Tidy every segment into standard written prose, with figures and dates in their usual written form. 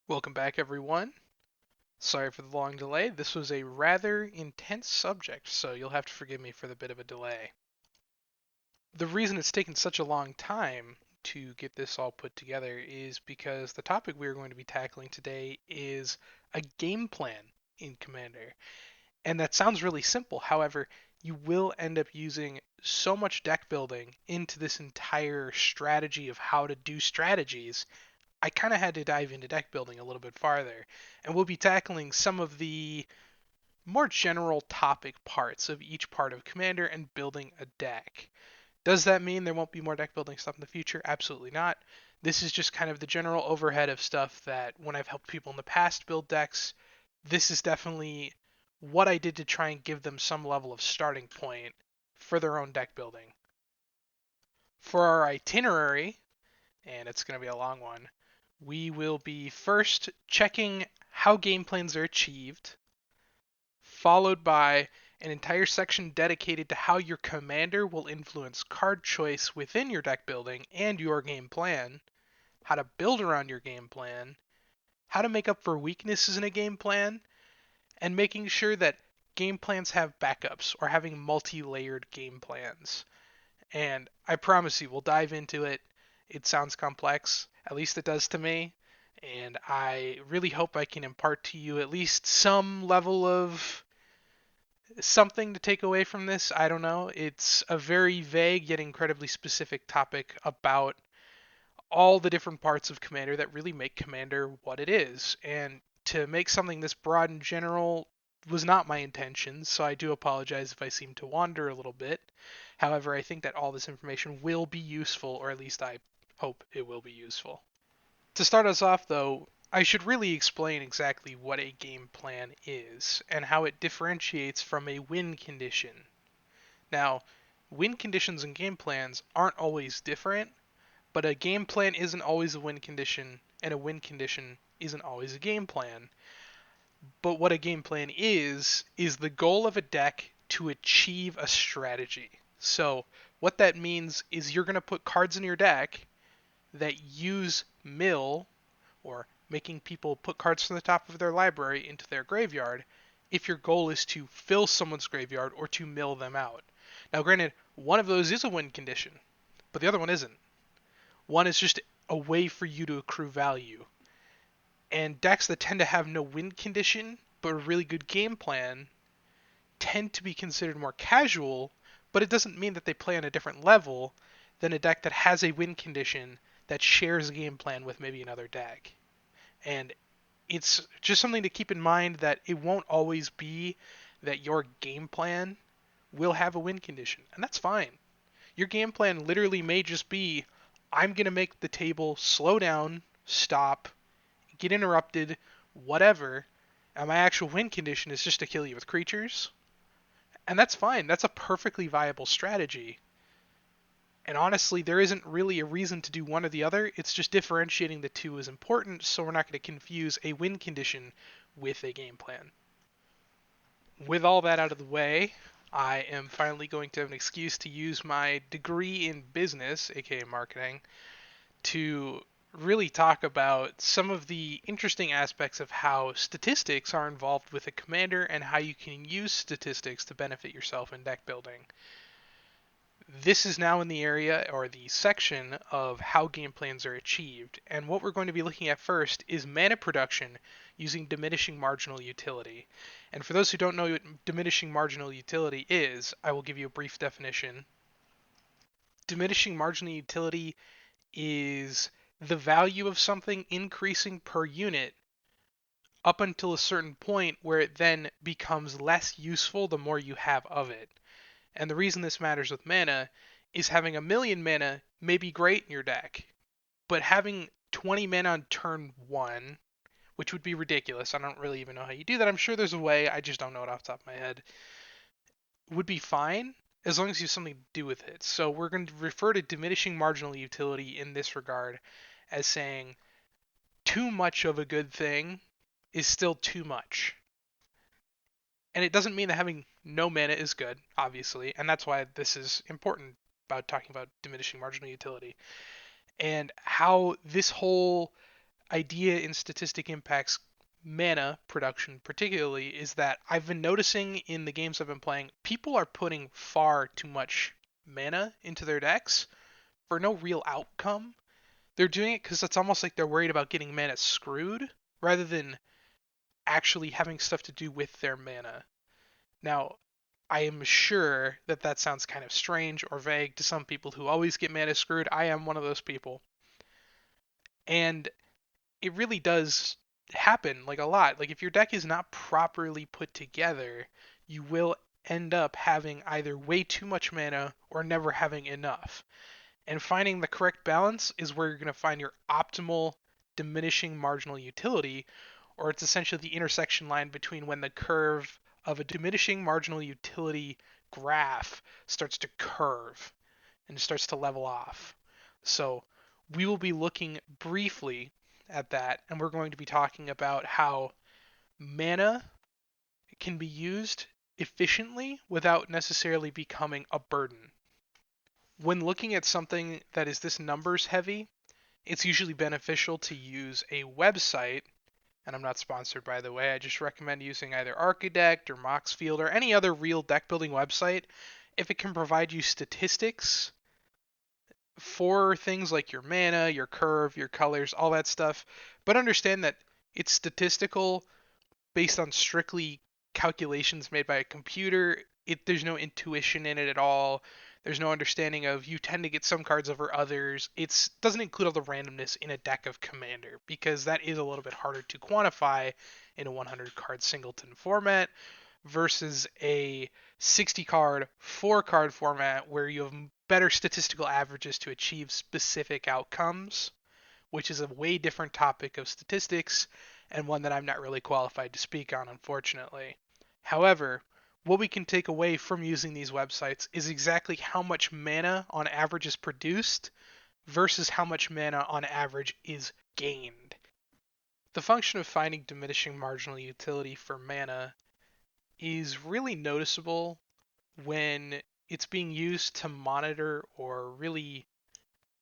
Welcome back, everyone. Sorry for the long delay. This was a rather intense subject, so you'll have to forgive me for the bit of a delay. The reason it's taken such a long time to get this all put together is because the topic we are going to be tackling today is a game plan in Commander. And that sounds really simple. However, you will end up using so much deck building into this entire strategy of how to do strategies. I kind of had to dive into deck building a little bit farther, and we'll be tackling some of the more general topic parts of each part of Commander and building a deck. Does that mean there won't be more deck building stuff in the future? Absolutely not. This is just kind of the general overhead of stuff that when I've helped people in the past build decks, this is definitely what I did to try and give them some level of starting point for their own deck building. For our itinerary, and it's going to be a long one, we will be first checking how game plans are achieved, followed by an entire section dedicated to how your commander will influence card choice within your deck building and your game plan, how to build around your game plan, how to make up for weaknesses in a game plan, and making sure that game plans have backups or having multi layered game plans. And I promise you, we'll dive into it. It sounds complex, at least it does to me, and I really hope I can impart to you at least some level of something to take away from this. I don't know. It's a very vague yet incredibly specific topic about all the different parts of Commander that really make Commander what it is. And to make something this broad and general was not my intention, so I do apologize if I seem to wander a little bit. However, I think that all this information will be useful, or at least I hope it will be useful. To start us off, though, I should really explain exactly what a game plan is and how it differentiates from a win condition. Now, win conditions and game plans aren't always different, but a game plan isn't always a win condition, and a win condition isn't always a game plan. But what a game plan is the goal of a deck to achieve a strategy. So, what that means is you're going to put cards in your deck that use mill, or making people put cards from the top of their library into their graveyard, if your goal is to fill someone's graveyard or to mill them out. Now, granted, one of those is a win condition, but the other one isn't. One is just a way for you to accrue value. And decks that tend to have no win condition but a really good game plan tend to be considered more casual, but it doesn't mean that they play on a different level than a deck that has a win condition that shares a game plan with maybe another deck. And it's just something to keep in mind that it won't always be that your game plan will have a win condition, and that's fine. Your game plan literally may just be I'm going to make the table slow down, stop, get interrupted, whatever, and my actual win condition is just to kill you with creatures. And that's fine. That's a perfectly viable strategy. And honestly, there isn't really a reason to do one or the other. It's just differentiating the two is important, so we're not going to confuse a win condition with a game plan. With all that out of the way, I am finally going to have an excuse to use my degree in business, aka marketing, to really talk about some of the interesting aspects of how statistics are involved with a commander and how you can use statistics to benefit yourself in deck building. This is now in the area or the section of how game plans are achieved, and what we're going to be looking at first is mana production using diminishing marginal utility. And for those who don't know what diminishing marginal utility is, I will give you a brief definition. Diminishing marginal utility is the value of something increasing per unit up until a certain point where it then becomes less useful the more you have of it. And the reason this matters with mana is having a million mana may be great in your deck, but having 20 mana on turn 1, which would be ridiculous, I don't really even know how you do that. I'm sure there's a way, I just don't know it off the top of my head, would be fine as long as you have something to do with it. So we're going to refer to diminishing marginal utility in this regard as saying too much of a good thing is still too much. And it doesn't mean that having no mana is good, obviously, and that's why this is important about talking about diminishing marginal utility and how this whole idea in statistic impacts mana production particularly is that I've been noticing in the games I've been playing, people are putting far too much mana into their decks for no real outcome. They're doing it because it's almost like they're worried about getting mana screwed rather than actually having stuff to do with their mana. Now, I am sure that that sounds kind of strange or vague to some people who always get mana screwed. I am one of those people. And it really does happen like a lot. Like if your deck is not properly put together, you will end up having either way too much mana or never having enough. And finding the correct balance is where you're going to find your optimal diminishing marginal utility, or it's essentially the intersection line between when the curve of a diminishing marginal utility graph starts to curve and starts to level off. So we will be looking briefly at that, and we're going to be talking about how mana can be used efficiently without necessarily becoming a burden. When looking at something that is this numbers heavy, it's usually beneficial to use a website, and I'm not sponsored by the way, I just recommend using either Archidect or Moxfield or any other real deck building website if it can provide you statistics for things like your mana, your curve, your colors, all that stuff, but understand that it's statistical based on strictly calculations made by a computer. There's no intuition in it at all. There's no understanding of you tend to get some cards over others. It doesn't include all the randomness in a deck of Commander because that is a little bit harder to quantify in a 100 card singleton format versus a 60 card, 4 card format where you have better statistical averages to achieve specific outcomes, which is a way different topic of statistics and one that I'm not really qualified to speak on, unfortunately. However, what we can take away from using these websites is exactly how much mana on average is produced versus how much mana on average is gained. The function of finding diminishing marginal utility for mana is really noticeable when it's being used to monitor or really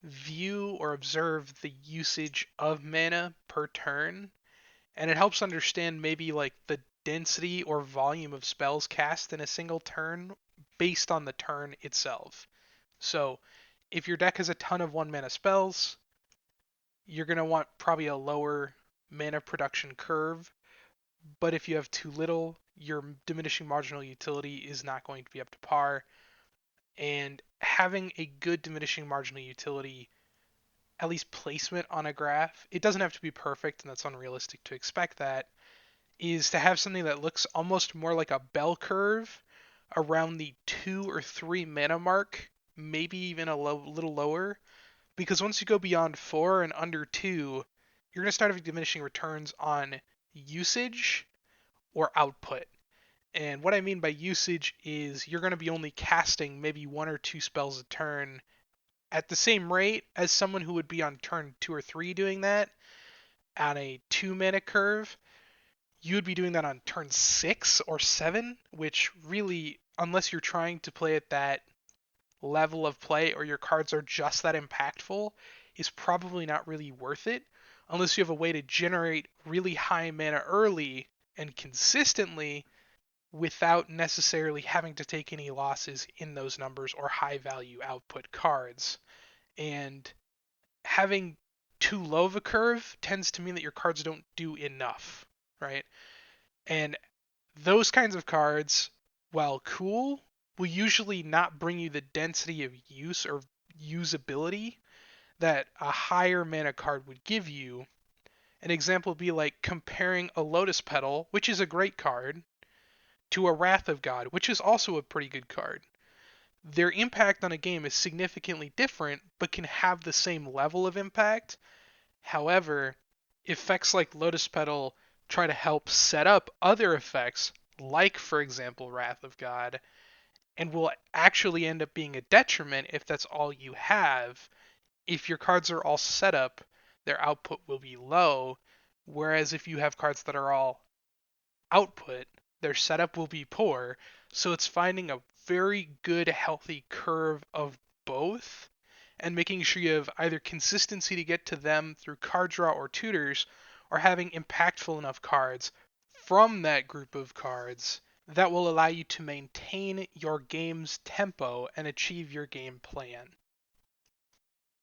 view or observe the usage of mana per turn, and it helps understand maybe like the density or volume of spells cast in a single turn based on the turn itself. So, if your deck has a ton of 1 mana spells, you're going to want probably a lower mana production curve, but if you have too little, your diminishing marginal utility is not going to be up to par. And having a good diminishing marginal utility, at least placement on a graph, it doesn't have to be perfect, and that's unrealistic to expect that, is to have something that looks almost more like a bell curve around the 2 or 3 mana mark, maybe even little lower, because once you go beyond 4 and under 2, you're going to start having diminishing returns on usage or output. And what I mean by usage is you're going to be only casting maybe 1 or 2 spells a turn at the same rate as someone who would be on turn 2 or 3 doing that on a 2 mana curve. You would be doing that on turn 6 or 7, which really, unless you're trying to play at that level of play or your cards are just that impactful, is probably not really worth it unless you have a way to generate really high mana early and consistently without necessarily having to take any losses in those numbers or high value output cards. And having too low of a curve tends to mean that your cards don't do enough, right? And those kinds of cards, while cool, will usually not bring you the density of use or usability that a higher mana card would give you. An example would be like comparing a Lotus Petal, which is a great card, to a Wrath of God, which is also a pretty good card. Their impact on a game is significantly different, but can have the same level of impact. However, effects like Lotus Petal try to help set up other effects, like, for example, Wrath of God, and will actually end up being a detriment if that's all you have. If your cards are all set up, their output will be low, whereas if you have cards that are all output, their setup will be poor. So it's finding a very good, healthy curve of both and making sure you have either consistency to get to them through card draw or tutors, or having impactful enough cards from that group of cards that will allow you to maintain your game's tempo and achieve your game plan.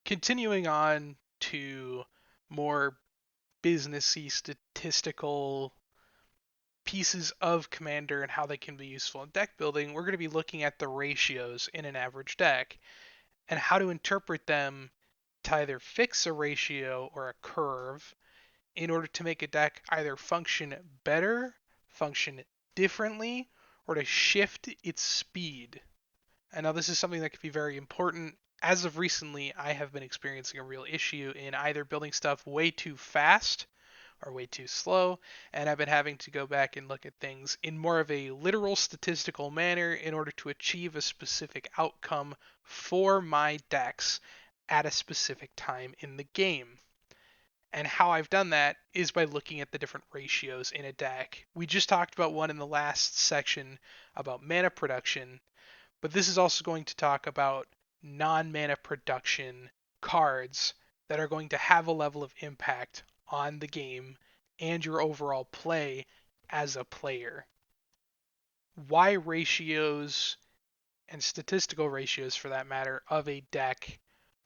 Continuing on to more businessy statistical pieces of Commander and how they can be useful in deck building, we're going to be looking at the ratios in an average deck and how to interpret them to either fix a ratio or a curve in order to make a deck either function better, function differently, or to shift its speed. And now this is something that could be very important. As of recently, I have been experiencing a real issue in either building stuff way too fast or way too slow, and I've been having to go back and look at things in more of a literal statistical manner in order to achieve a specific outcome for my decks at a specific time in the game. And how I've done that is by looking at the different ratios in a deck. We just talked about one in the last section about mana production, but this is also going to talk about non-mana production cards that are going to have a level of impact on the game and your overall play as a player. Why ratios and statistical ratios, for that matter, of a deck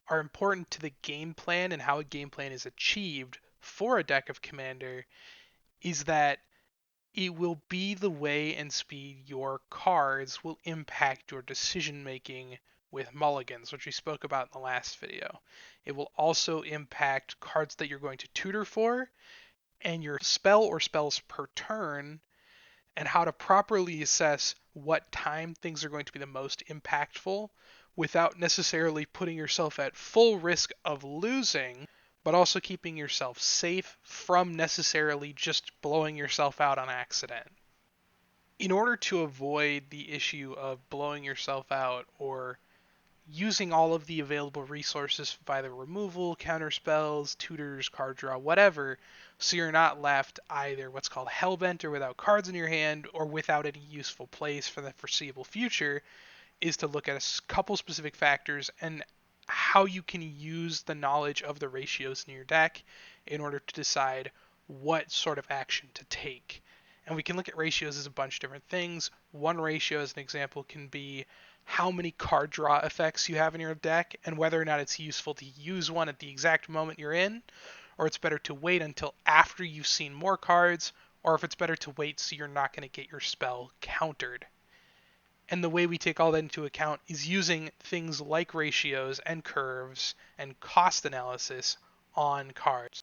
are important to the game plan and how a game plan is achieved for a deck of Commander is that it will be the way and speed your cards will impact your decision making with mulligans, which we spoke about in the last video. It will also impact cards that you're going to tutor for and your spell or spells per turn and how to properly assess what time things are going to be the most impactful without necessarily putting yourself at full risk of losing, but also keeping yourself safe from necessarily just blowing yourself out on accident. In order to avoid the issue of blowing yourself out or using all of the available resources of either removal, counter spells, tutors, card draw, whatever, so you're not left either what's called hellbent or without cards in your hand or without any useful plays for the foreseeable future, is to look at a couple specific factors and how you can use the knowledge of the ratios in your deck in order to decide what sort of action to take. And we can look at ratios as a bunch of different things. One ratio, as an example, can be how many card draw effects you have in your deck and whether or not it's useful to use one at the exact moment you're in, or it's better to wait until after you've seen more cards, or if it's better to wait so you're not going to get your spell countered. And the way we take all that into account is using things like ratios and curves and cost analysis on cards.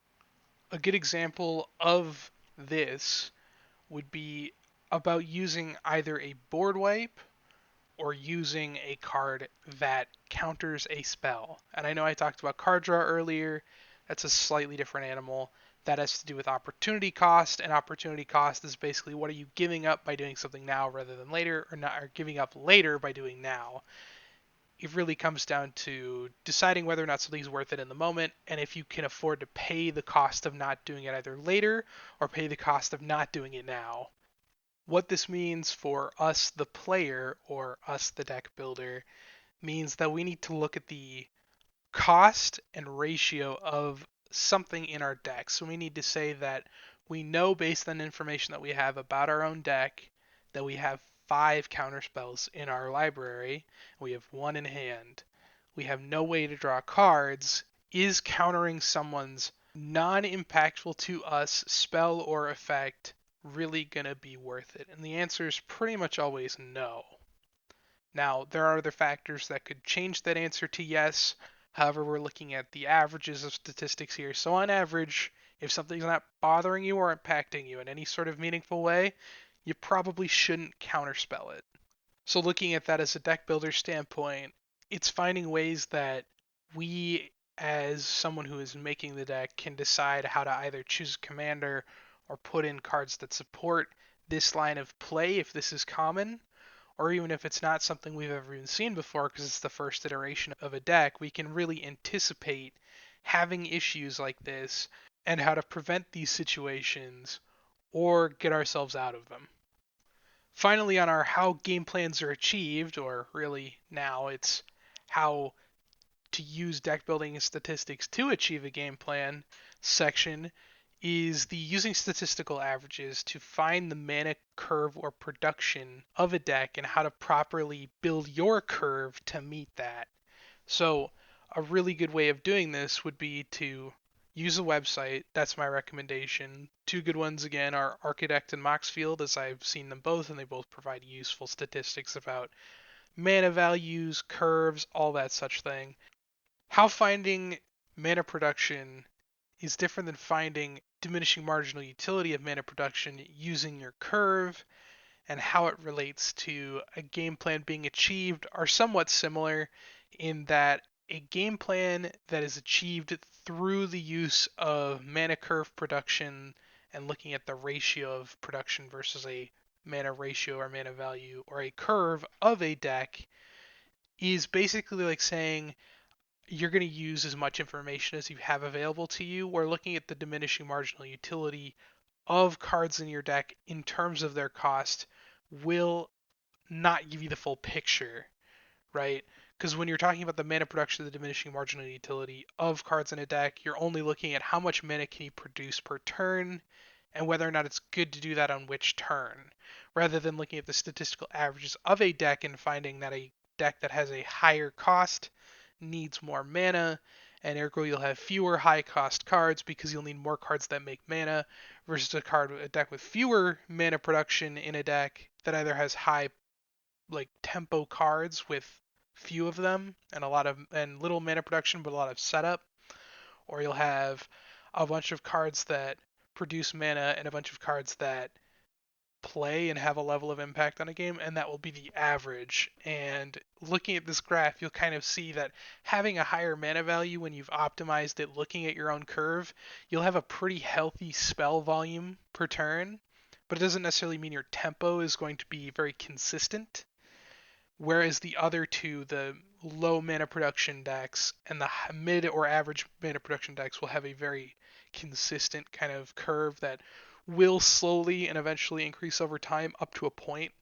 A good example of this would be about using either a board wipe or using a card that counters a spell. And I know I talked about card draw earlier. That's a slightly different animal. That has to do with opportunity cost, and opportunity cost is basically what are you giving up by doing something now rather than later, or not, or giving up later by doing now. It really comes down to deciding whether or not something's worth it in the moment, and if you can afford to pay the cost of not doing it either later or pay the cost of not doing it now. What this means for us, the player, or us, the deck builder, means that we need to look at the cost and ratio of something in our deck. So we need to say that we know based on information that we have about our own deck that we have 5 counter spells in our library. We have 1 in hand. We have no way to draw cards. Is countering someone's non-impactful to us spell or effect really going to be worth it? And the answer is pretty much always no. Now, there are other factors that could change that answer to yes. However, we're looking at the averages of statistics here. So on average, if something's not bothering you or impacting you in any sort of meaningful way, you probably shouldn't counterspell it. So looking at that as a deck builder standpoint, it's finding ways that we, as someone who is making the deck, can decide how to either choose a commander or put in cards that support this line of play if this is common, or even if it's not something we've ever even seen before because it's the first iteration of a deck, we can really anticipate having issues like this and how to prevent these situations or get ourselves out of them. Finally, on our how game plans are achieved, or really now it's how to use deck building statistics to achieve a game plan section is the using statistical averages to find the mana curve or production of a deck and how to properly build your curve to meet that. So, a really good way of doing this would be to use a website. That's my recommendation. Two good ones again are Architect and Moxfield, as I've seen them both, and they both provide useful statistics about mana values, curves, all that such thing. How finding mana production is different than finding diminishing marginal utility of mana production using your curve, and how it relates to a game plan being achieved are somewhat similar in that a game plan that is achieved through the use of mana curve production and looking at the ratio of production versus a mana ratio or mana value or a curve of a deck is basically like saying you're going to use as much information as you have available to you. We're looking at the diminishing marginal utility of cards in your deck in terms of their cost will not give you the full picture, right? Because when you're talking about the mana production of the diminishing marginal utility of cards in a deck, you're only looking at how much mana can you produce per turn and whether or not it's good to do that on which turn, rather than looking at the statistical averages of a deck and finding that a deck that has a higher cost needs more mana, and ergo you'll have fewer high cost cards because you'll need more cards that make mana versus a deck with fewer mana production in a deck that either has high like tempo cards with few of them and a lot of and little mana production but a lot of setup, or you'll have a bunch of cards that produce mana and a bunch of cards that play and have a level of impact on a game, and that will be the average. And looking at this graph, you'll kind of see that having a higher mana value when you've optimized it looking at your own curve, you'll have a pretty healthy spell volume per turn, but it doesn't necessarily mean your tempo is going to be very consistent. Whereas the other two, the low mana production decks and the mid or average mana production decks, will have a very consistent kind of curve that will slowly and eventually increase over time up to a point,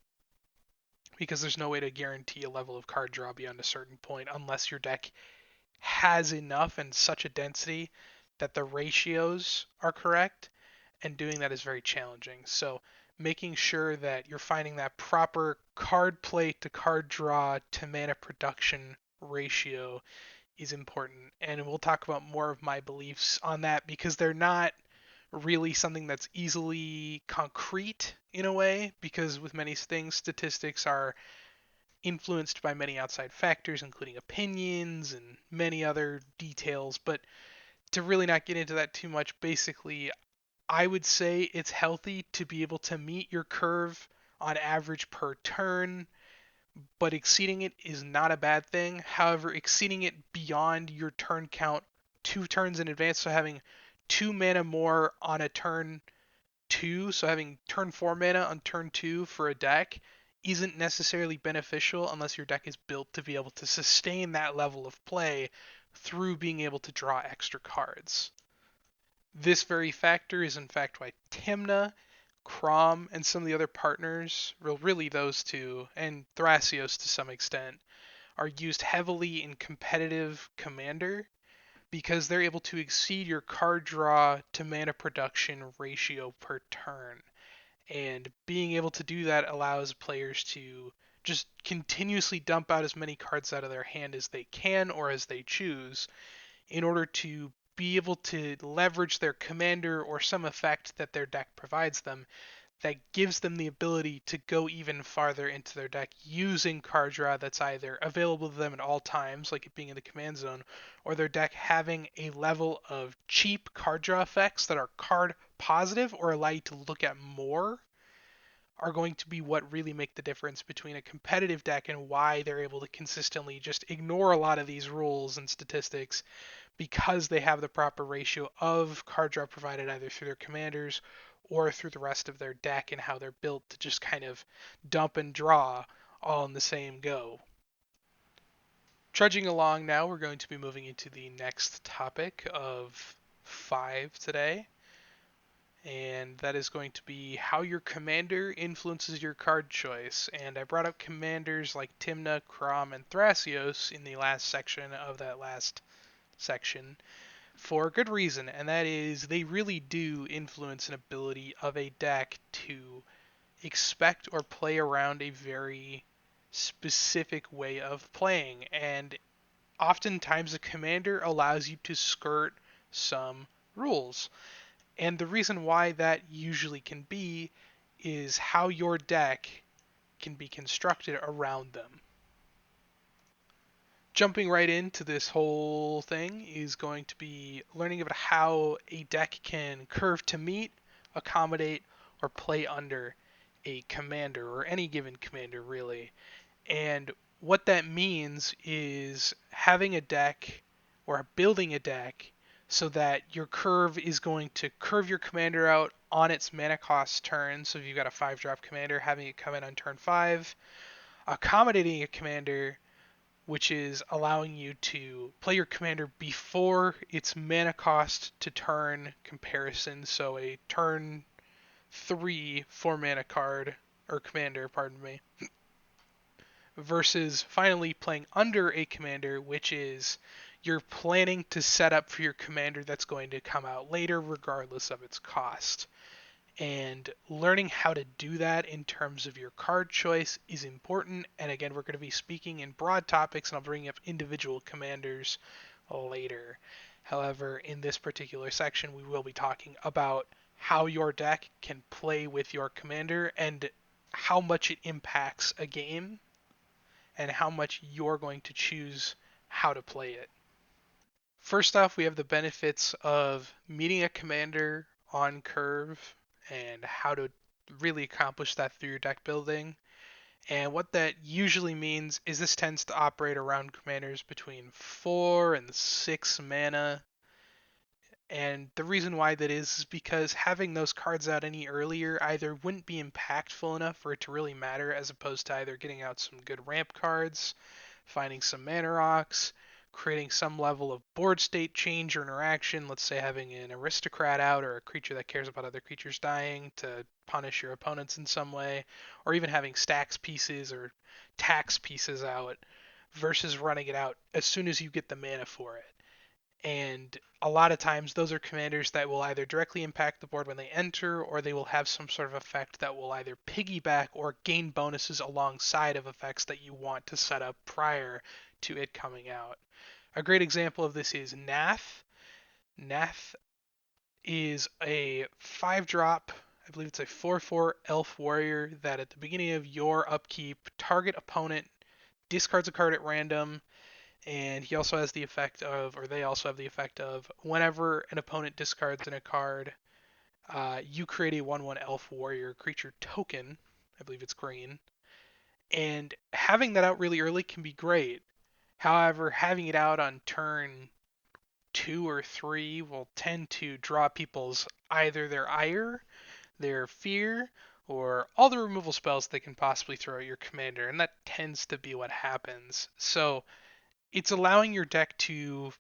because there's no way to guarantee a level of card draw beyond a certain point unless your deck has enough and such a density that the ratios are correct, and doing that is very challenging. So making sure that you're finding that proper card play to card draw to mana production ratio is important. And we'll talk about more of my beliefs on that because they're not really something that's easily concrete in a way, because with many things statistics are influenced by many outside factors including opinions and many other details. But to really not get into that too much, basically I would say it's healthy to be able to meet your curve on average per turn, but exceeding it is not a bad thing. However, exceeding it beyond your turn count 2 turns in advance, so having 2 mana more on a turn 2, so having turn 4 mana on turn 2 for a deck isn't necessarily beneficial unless your deck is built to be able to sustain that level of play through being able to draw extra cards. This very factor is in fact why Timna, Crom, and some of the other partners, well, really those two, and Thrasios to some extent, are used heavily in competitive Commander because they're able to exceed your card draw to mana production ratio per turn. And being able to do that allows players to just continuously dump out as many cards out of their hand as they can or as they choose in order to be able to leverage their commander or some effect that their deck provides them that gives them the ability to go even farther into their deck using card draw that's either available to them at all times, like it being in the command zone, or their deck having a level of cheap card draw effects that are card positive or allow you to look at more, are going to be what really make the difference between a competitive deck and why they're able to consistently just ignore a lot of these rules and statistics because they have the proper ratio of card draw provided either through their commanders or through the rest of their deck and how they're built to just kind of dump and draw all in the same go. Trudging along now, we're going to be moving into the next topic of 5 today. and that is going to be how your commander influences your card choice. And I brought up commanders like Timna, Krom, and Thrasios in the last section of that last section for a good reason, and that is they really do influence an ability of a deck to expect or play around a very specific way of playing. And oftentimes, a commander allows you to skirt some rules. And the reason why that usually can be is how your deck can be constructed around them. Jumping right into this whole thing is going to be learning about how a deck can curve to meet, accommodate, or play under a commander, or any given commander, really. And what that means is having a deck or building a deck so that your curve is going to curve your commander out on its mana cost turn. So if you've got a 5-drop commander, having it come in on turn 5, accommodating a commander, which is allowing you to play your commander before its mana cost to turn comparison. So a turn 3 4 mana card, or commander, pardon me, versus finally playing under a commander, which is you're planning to set up for your commander that's going to come out later, regardless of its cost. And learning how to do that in terms of your card choice is important. And again, we're going to be speaking in broad topics, and I'll bring up individual commanders later. However, in this particular section, we will be talking about how your deck can play with your commander and how much it impacts a game and how much you're going to choose how to play it. First off, we have the benefits of meeting a commander on curve and how to really accomplish that through your deck building. And what that usually means is this tends to operate around commanders between 4 and 6 mana. And the reason why that is because having those cards out any earlier either wouldn't be impactful enough for it to really matter, as opposed to either getting out some good ramp cards, finding some mana rocks, creating some level of board state change or interaction, let's say having an aristocrat out or a creature that cares about other creatures dying to punish your opponents in some way, or even having stacks pieces or tax pieces out versus running it out as soon as you get the mana for it. And a lot of times those are commanders that will either directly impact the board when they enter, or they will have some sort of effect that will either piggyback or gain bonuses alongside of effects that you want to set up prior to it coming out. A great example of this is Nath. Nath is a 5-drop, I believe it's a 4/4 elf warrior that at the beginning of your upkeep, target opponent discards a card at random, and he also has the effect of, or they also have the effect of, whenever an opponent discards in a card, you create a 1/1 elf warrior creature token. I believe it's green. And having that out really early can be great. However, having it out on turn 2 or 3 will tend to draw people's either their ire, their fear, or all the removal spells they can possibly throw at your commander, and that tends to be what happens. So it's allowing your deck to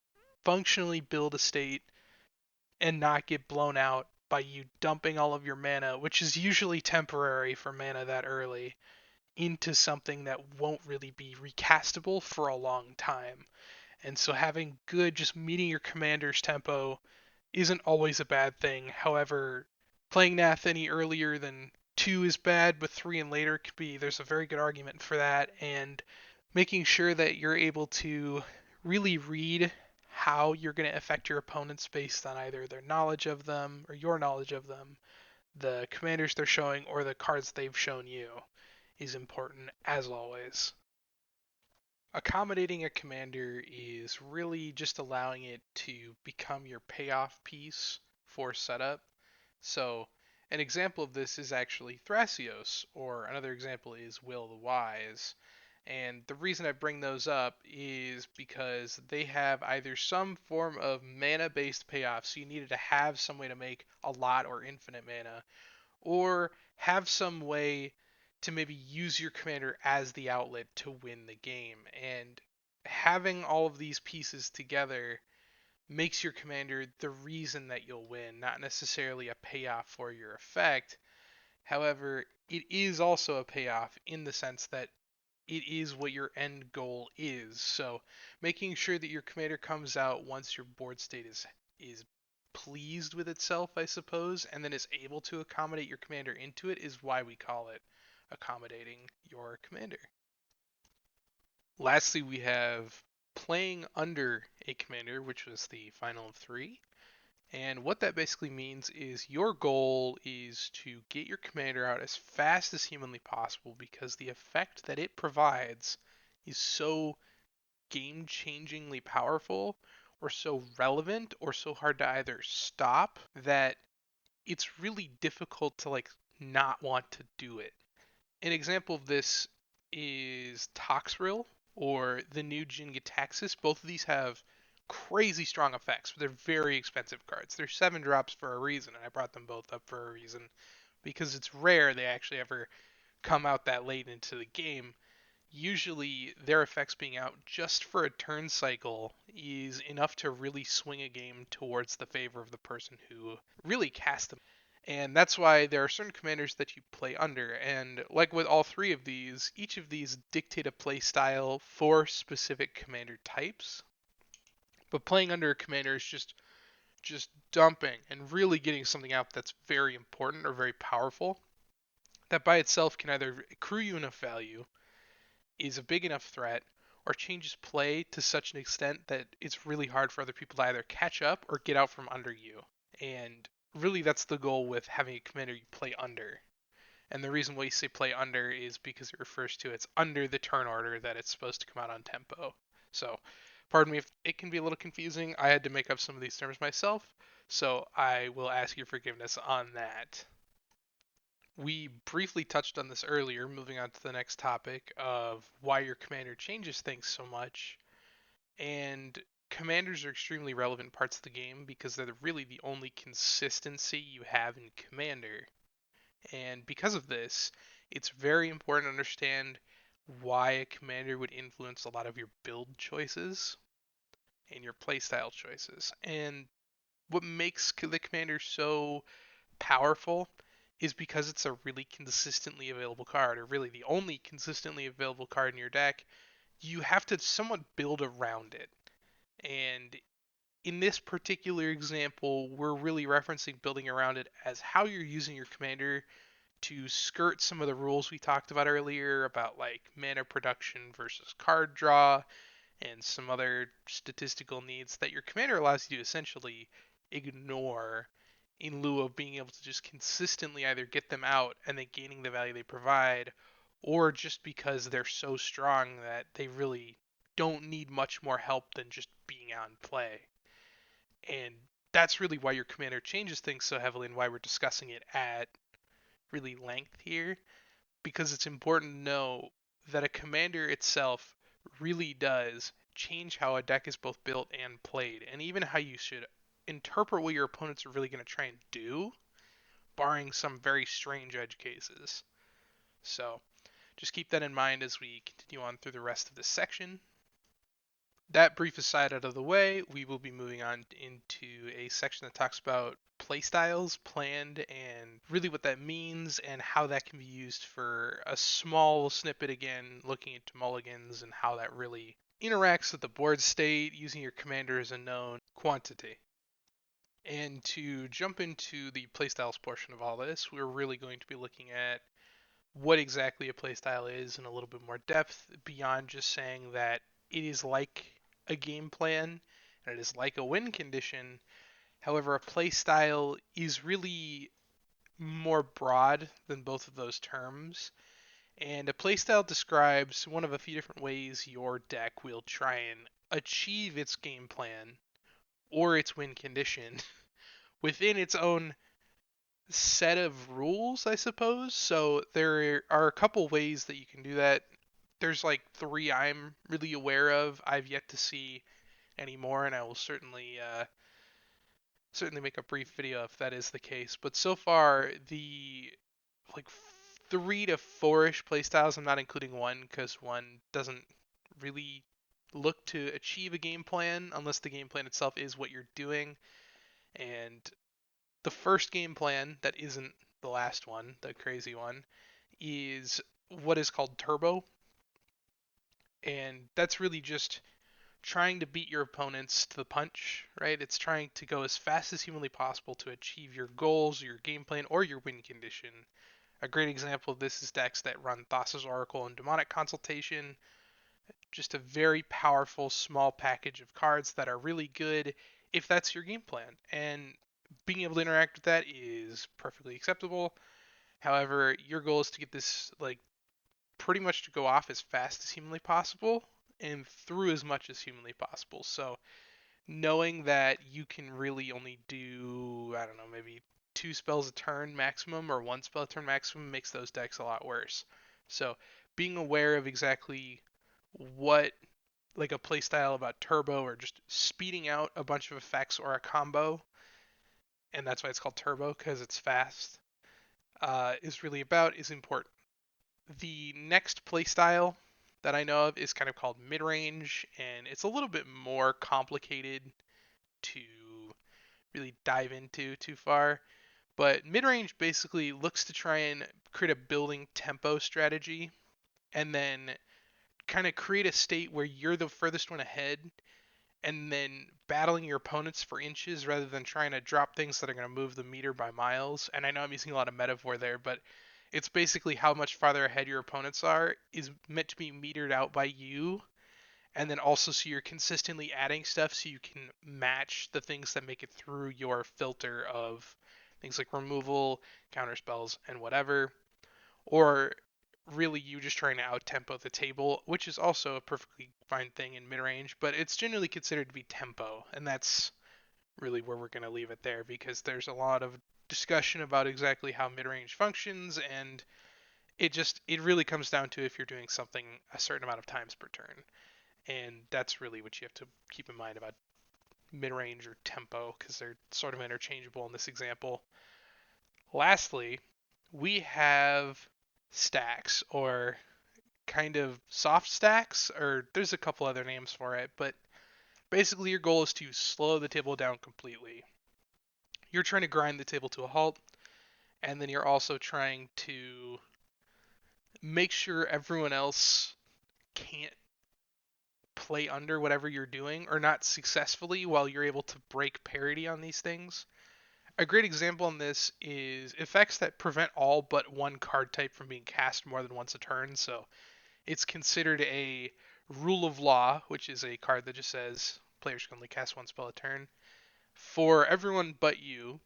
functionally build a state and not get blown out by you dumping all of your mana, which is usually temporary for mana that early, into something that won't really be recastable for a long time. And so having good, just meeting your commander's tempo isn't always a bad thing. However, playing Nath any earlier than 2 is bad, but 3 and later could be, there's a very good argument for that. And making sure that you're able to really read how you're going to affect your opponents based on either their knowledge of them or your knowledge of them, the commanders they're showing, or the cards they've shown you is important as always. Accommodating a commander is really just allowing it to become your payoff piece for setup. So, an example of this is actually Thrasios, or another example is Will the Wise. And the reason I bring those up is because they have either some form of mana based payoff, so you needed to have some way to make a lot or infinite mana, or have some way to maybe use your commander as the outlet to win the game. And having all of these pieces together makes your commander the reason that you'll win, not necessarily a payoff for your effect. However, it is also a payoff in the sense that it is what your end goal is. So making sure that your commander comes out once your board state is pleased with itself, I suppose, and then is able to accommodate your commander into it is why we call it accommodating your commander. Lastly, we have playing under a commander, which was the final of three. And what that basically means is your goal is to get your commander out as fast as humanly possible because the effect that it provides is so game changingly powerful or so relevant or so hard to either stop that it's really difficult to like not want to do it. An example of this is Toxrill or the new Jin Gitaxias. Both of these have crazy strong effects, but they're very expensive cards. They're 7 drops for a reason, and I brought them both up for a reason because it's rare they actually ever come out that late into the game. Usually, their effects being out just for a turn cycle is enough to really swing a game towards the favor of the person who really cast them. And that's why there are certain commanders that you play under. And like with all three of these, each of these dictate a play style for specific commander types. But playing under a commander is just dumping and really getting something out that's very important or very powerful. That by itself can either accrue you enough value, is a big enough threat, or changes play to such an extent that it's really hard for other people to either catch up or get out from under you. And really, that's the goal with having a commander you play under. And the reason why you say play under is because it refers to it's under the turn order that it's supposed to come out on tempo. So, pardon me if it can be a little confusing. I had to make up some of these terms myself, so I will ask your forgiveness on that. We briefly touched on this earlier, moving on to the next topic of why your commander changes things so much. And commanders are extremely relevant parts of the game because they're really the only consistency you have in commander. And because of this, it's very important to understand why a commander would influence a lot of your build choices and your playstyle choices. And what makes the commander so powerful is because it's a really consistently available card, or really the only consistently available card in your deck. You have to somewhat build around it. And in this particular example, we're really referencing building around it as how you're using your commander to skirt some of the rules we talked about earlier about like mana production versus card draw and some other statistical needs that your commander allows you to essentially ignore in lieu of being able to just consistently either get them out and then gaining the value they provide, or just because they're so strong that they really don't need much more help than just being out in play. And that's really why your commander changes things so heavily and why we're discussing it at really length here, because it's important to know that a commander itself really does change how a deck is both built and played, and even how you should interpret what your opponents are really going to try and do, barring some very strange edge cases. So just keep that in mind as we continue on through the rest of this section. That brief aside out of the way, we will be moving on into a section that talks about playstyles, planned, and really what that means and how that can be used for a small snippet again, looking into mulligans and how that really interacts with the board state, using your commander as a known quantity. And to jump into the playstyles portion of all this, we're really going to be looking at what exactly a playstyle is in a little bit more depth beyond just saying that it is like a game plan and it is like a win condition. However, a playstyle is really more broad than both of those terms. And a playstyle describes one of a few different ways your deck will try and achieve its game plan or its win condition within its own set of rules, I suppose. So there are a couple ways that you can do that. There's like three I'm really aware of. I've yet to see any more, and I will certainly make a brief video if that is the case. But so far, the like 3 to 4ish playstyles. I'm not including one because one doesn't really look to achieve a game plan unless the game plan itself is what you're doing. And the first game plan that isn't the last one, the crazy one, is what is called turbo. And that's really just trying to beat your opponents to the punch, right? It's trying to go as fast as humanly possible to achieve your goals, your game plan, or your win condition. A great example of this is decks that run Thassa's Oracle and Demonic Consultation. Just a very powerful small package of cards that are really good if that's your game plan. And being able to interact with that is perfectly acceptable. However, your goal is to get this like pretty much to go off as fast as humanly possible and through as much as humanly possible. So knowing that you can really only do, I don't know, maybe two spells a turn maximum or one spell a turn maximum makes those decks a lot worse. So being aware of exactly what like a playstyle about turbo or just speeding out a bunch of effects or a combo, and that's why it's called turbo because it's fast, is really about is important. The next playstyle that I know of is kind of called mid-range, and it's a little bit more complicated to really dive into too far. But mid-range basically looks to try and create a building tempo strategy and then kind of create a state where you're the furthest one ahead and then battling your opponents for inches rather than trying to drop things that are going to move the meter by miles. And I know I'm using a lot of metaphor there, but it's basically how much farther ahead your opponents are is meant to be metered out by you. And then also so you're consistently adding stuff so you can match the things that make it through your filter of things like removal, counter spells, and whatever. Or really you just trying to out tempo the table, which is also a perfectly fine thing in mid range, but it's generally considered to be tempo, and that's really where we're going to leave it there because there's a lot of discussion about exactly how mid range functions, and it really comes down to if you're doing something a certain amount of times per turn, and that's really what you have to keep in mind about mid range or tempo because they're sort of interchangeable in this example. Lastly, we have stacks or kind of soft stacks, or there's a couple other names for it, but basically your goal is to slow the table down completely. You're trying to grind the table to a halt, and then you're also trying to make sure everyone else can't play under whatever you're doing or not successfully while you're able to break parity on these things. A great example on this is effects that prevent all but one card type from being cast more than once a turn. So it's considered a rule of law, which is a card that just says players can only cast one spell a turn for everyone but you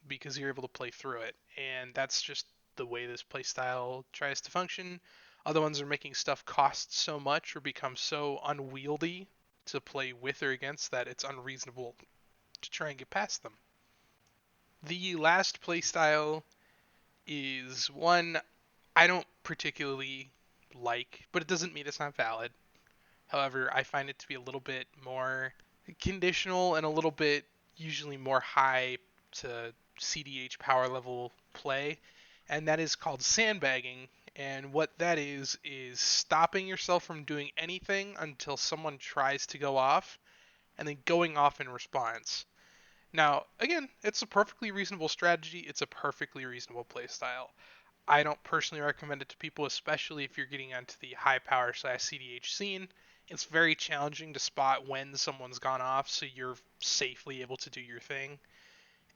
because you're able to play through it. And that's just the way this playstyle tries to function. Other ones are making stuff cost so much or become so unwieldy to play with or against that it's unreasonable to try and get past them. The last playstyle is one I don't particularly like, but it doesn't mean it's not valid. However, I find it to be a little bit more conditional and a little bit usually more high to CDH power level play, and that is called sandbagging. And what that is stopping yourself from doing anything until someone tries to go off, and then going off in response. Now, again, it's a perfectly reasonable strategy. It's a perfectly reasonable playstyle. I don't personally recommend it to people, especially if you're getting onto the high power slash CDH scene. It's very challenging to spot when someone's gone off so you're safely able to do your thing.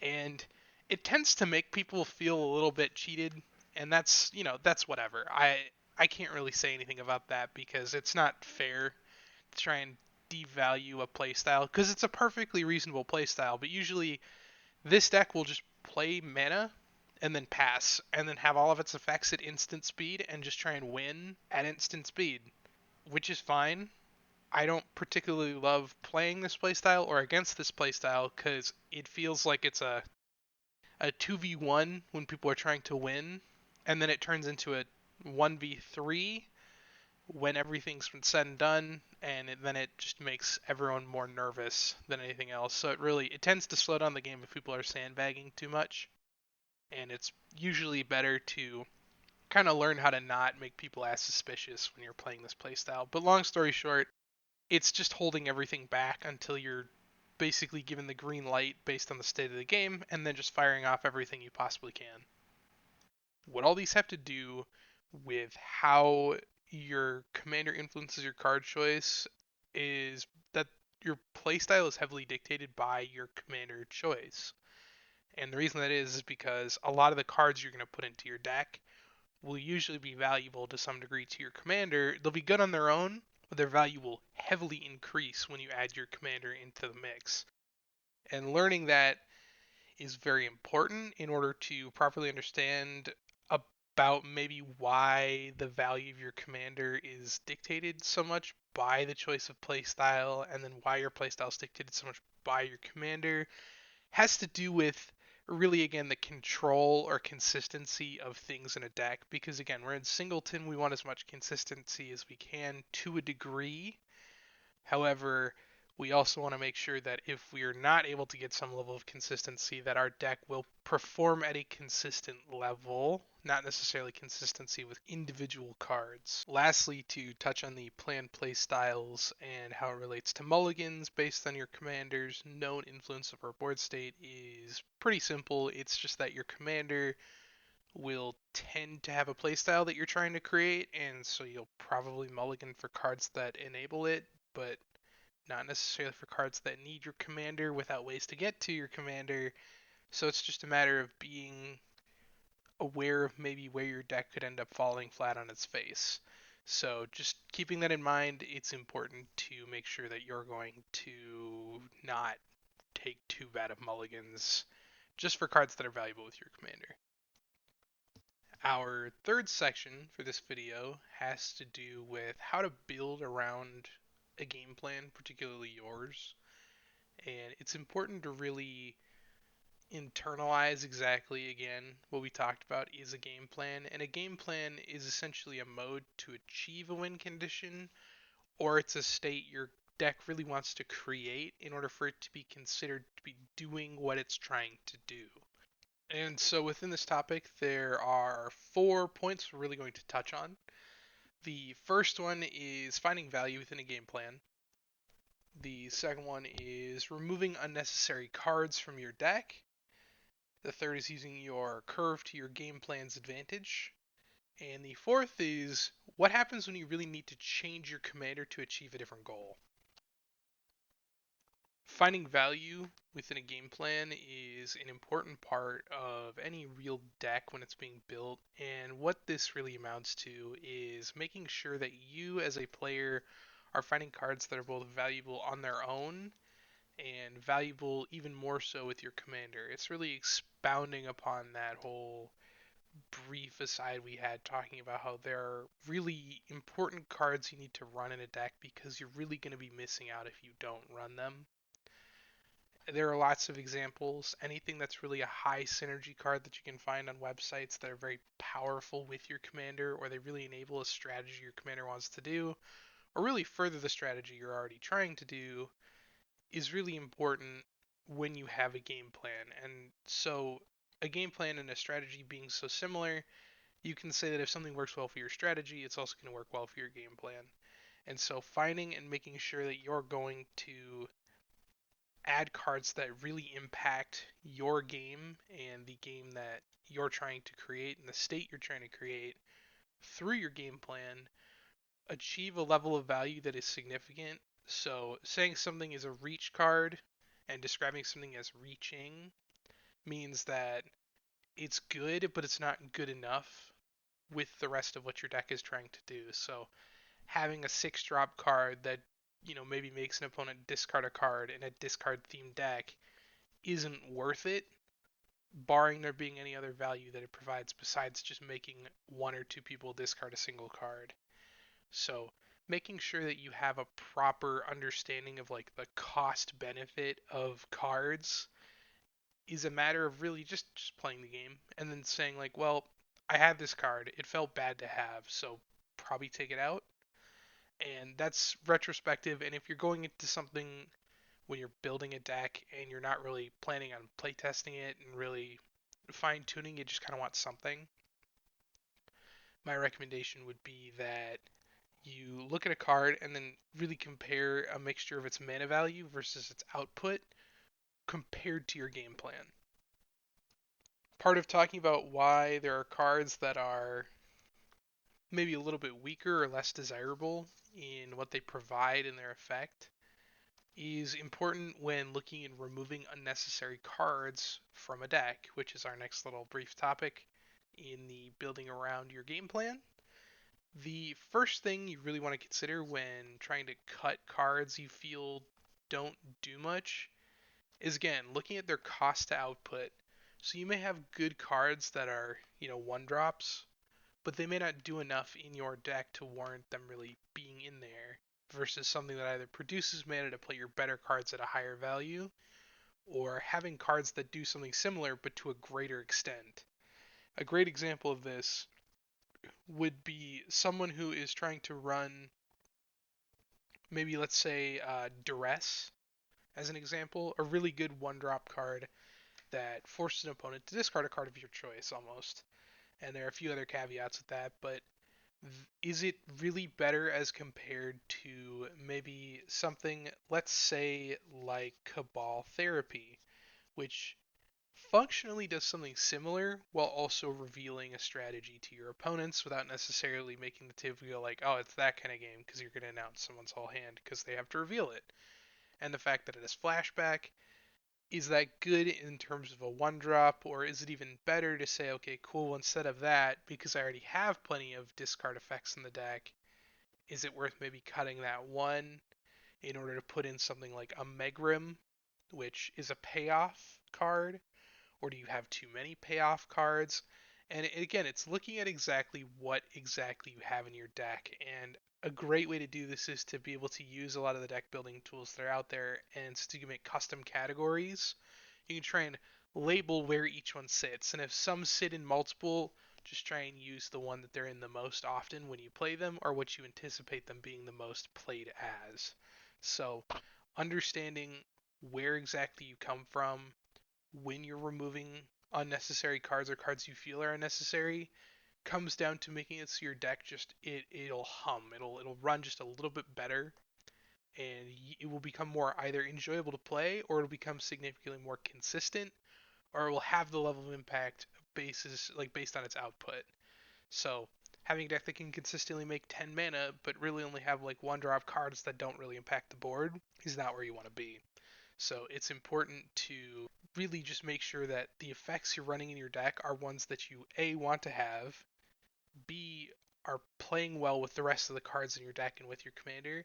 And it tends to make people feel a little bit cheated, and that's whatever. I can't really say anything about that because it's not fair to try and devalue a playstyle because it's a perfectly reasonable playstyle, but usually this deck will just play mana and then pass, and then have all of its effects at instant speed and just try and win at instant speed, which is fine. I don't particularly love playing this playstyle or against this playstyle because it feels like it's a 2v1 when people are trying to win, and then it turns into a 1v3 when everything's been said and done, and then it just makes everyone more nervous than anything else. So it tends to slow down the game if people are sandbagging too much, and it's usually better to kind of learn how to not make people as suspicious when you're playing this playstyle. But long story short, It's just holding everything back until you're basically given the green light based on the state of the game, and then just firing off everything you possibly can. What all these have to do with how your commander influences your card choice is that your playstyle is heavily dictated by your commander choice. And the reason that is because a lot of the cards you're going to put into your deck will usually be valuable to some degree to your commander. They'll be good on their own, but their value will heavily increase when you add your commander into the mix. And learning that is very important in order to properly understand about maybe why the value of your commander is dictated so much by the choice of playstyle, and then why your playstyle is dictated so much by your commander has to do with really again the control or consistency of things in a deck, because again we're in singleton, we want as much consistency as we can to a degree. However, we also want to make sure that if we are not able to get some level of consistency, that our deck will perform at a consistent level, not necessarily consistency with individual cards. Lastly, to touch on the planned play styles and how it relates to mulligans based on your commander's known influence over board state is pretty simple. It's just that your commander will tend to have a playstyle that you're trying to create, and so you'll probably mulligan for cards that enable it, but not necessarily for cards that need your commander without ways to get to your commander. So it's just a matter of being aware of maybe where your deck could end up falling flat on its face. So just keeping that in mind, it's important to make sure that you're going to not take too bad of mulligans just for cards that are valuable with your commander. Our third section for this video has to do with how to build around a game plan, particularly yours. And it's important to really internalize exactly again what we talked about is a game plan. And a game plan is essentially a mode to achieve a win condition, or it's a state your deck really wants to create in order for it to be considered to be doing what it's trying to do. And so within this topic, there are 4 points we're really going to touch on. The first one is finding value within a game plan. The second one is removing unnecessary cards from your deck. The third is using your curve to your game plan's advantage. And the fourth is what happens when you really need to change your commander to achieve a different goal. Finding value within a game plan is an important part of any real deck when it's being built, and what this really amounts to is making sure that you as a player are finding cards that are both valuable on their own and valuable even more so with your commander. It's really expounding upon that whole brief aside we had talking about how there are really important cards you need to run in a deck because you're really going to be missing out if you don't run them. There are lots of examples. Anything that's really a high synergy card that you can find on websites that are very powerful with your commander, or they really enable a strategy your commander wants to do, or really further the strategy you're already trying to do, is really important when you have a game plan. And so, a game plan and a strategy being so similar, you can say that if something works well for your strategy, it's also going to work well for your game plan. And so, finding and making sure that you're going to add cards that really impact your game and the game that you're trying to create and the state you're trying to create through your game plan achieve a level of value that is significant. So, saying something is a reach card and describing something as reaching means that it's good, but it's not good enough with the rest of what your deck is trying to do. So, having a 6 drop card that maybe makes an opponent discard a card in a discard themed deck isn't worth it, barring there being any other value that it provides besides just making one or two people discard a single card. So, making sure that you have a proper understanding of like the cost benefit of cards is a matter of really just playing the game and then saying like, well, I had this card, it felt bad to have, so probably take it out. And that's retrospective, and if you're going into something when you're building a deck and you're not really planning on playtesting it and really fine tuning, you just kind of want something. My recommendation would be that You look at a card and then really compare a mixture of its mana value versus its output compared to your game plan. Part of talking about why there are cards that are maybe a little bit weaker or less desirable in what they provide in their effect is important when looking and removing unnecessary cards from a deck, which is our next little brief topic in the building around your game plan. The first thing you really want to consider when trying to cut cards you feel don't do much is again looking at their cost to output. So you may have good cards that are, one drops, but they may not do enough in your deck to warrant them really being in there versus something that either produces mana to play your better cards at a higher value or having cards that do something similar but to a greater extent. A great example of this would be someone who is trying to run maybe let's say Duress as an example, a really good one drop card that forces an opponent to discard a card of your choice almost. And there are a few other caveats with that, but is it really better as compared to maybe something, let's say, like Cabal Therapy, which functionally does something similar while also revealing a strategy to your opponents without necessarily making the table go like, oh, it's that kind of game because you're going to announce someone's whole hand because they have to reveal it. And the fact that it has flashback, is that good in terms of a one drop, or is it even better to say, okay, cool, instead of that, because I already have plenty of discard effects in the deck, is it worth maybe cutting that one in order to put in something like a Megrim, which is a payoff card, or do you have too many payoff cards? And again, it's looking at exactly what exactly you have in your deck. And a great way to do this is to be able to use a lot of the deck building tools that are out there and to make custom categories. You can try and label where each one sits. And if some sit in multiple, just try and use the one that they're in the most often when you play them or what you anticipate them being the most played as. So, understanding where exactly you come from, when you're removing unnecessary cards or cards you feel are unnecessary comes down to making it so your deck just it'll hum, it'll run just a little bit better, and it will become more either enjoyable to play or it'll become significantly more consistent, or it will have the level of impact basis like based on its output. So having a deck that can consistently make 10 mana but really only have like one drop cards that don't really impact the board is not where you want to be. So it's important to really just make sure that the effects you're running in your deck are ones that you A want to have, B are playing well with the rest of the cards in your deck and with your commander,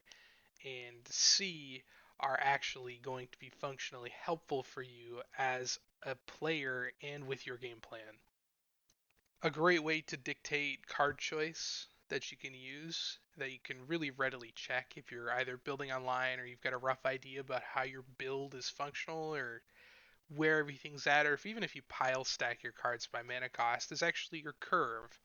and C are actually going to be functionally helpful for you as a player and with your game plan. A great way to dictate card choice that you can use that you can really readily check if you're either building online or you've got a rough idea about how your build is functional or where everything's at, or if even if you pile stack your cards by mana cost, is actually your curve.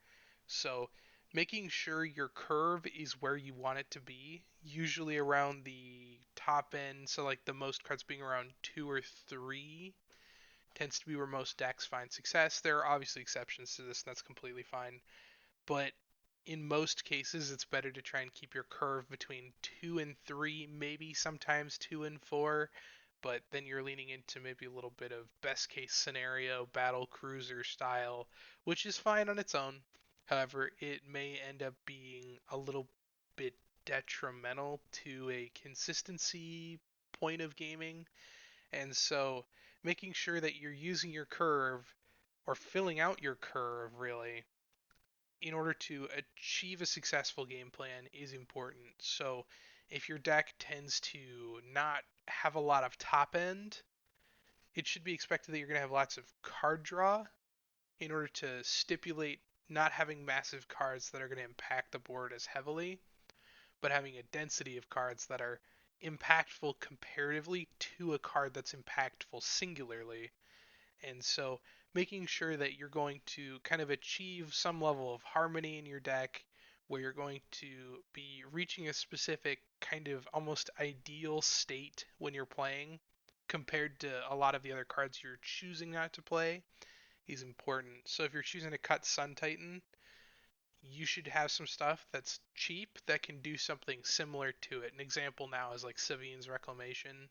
So making sure your curve is where you want it to be, usually around the top end, so like the most cards being around 2 or 3 tends to be where most decks find success. There are obviously exceptions to this, and that's completely fine. But in most cases, it's better to try and keep your curve between 2 and 3, maybe sometimes 2 and 4. But then you're leaning into maybe a little bit of best case scenario, battle cruiser style, which is fine on its own. However, it may end up being a little bit detrimental to a consistency point of gaming. And so making sure that you're using your curve or filling out your curve really in order to achieve a successful game plan is important. So if your deck tends to not have a lot of top end, it should be expected that you're going to have lots of card draw in order to stipulate not having massive cards that are going to impact the board as heavily, but having a density of cards that are impactful comparatively to a card that's impactful singularly. And so making sure that you're going to kind of achieve some level of harmony in your deck where you're going to be reaching a specific kind of almost ideal state when you're playing compared to a lot of the other cards you're choosing not to play is important. So if you're choosing to cut Sun Titan, you should have some stuff that's cheap that can do something similar to it. An example now is like Savine's Reclamation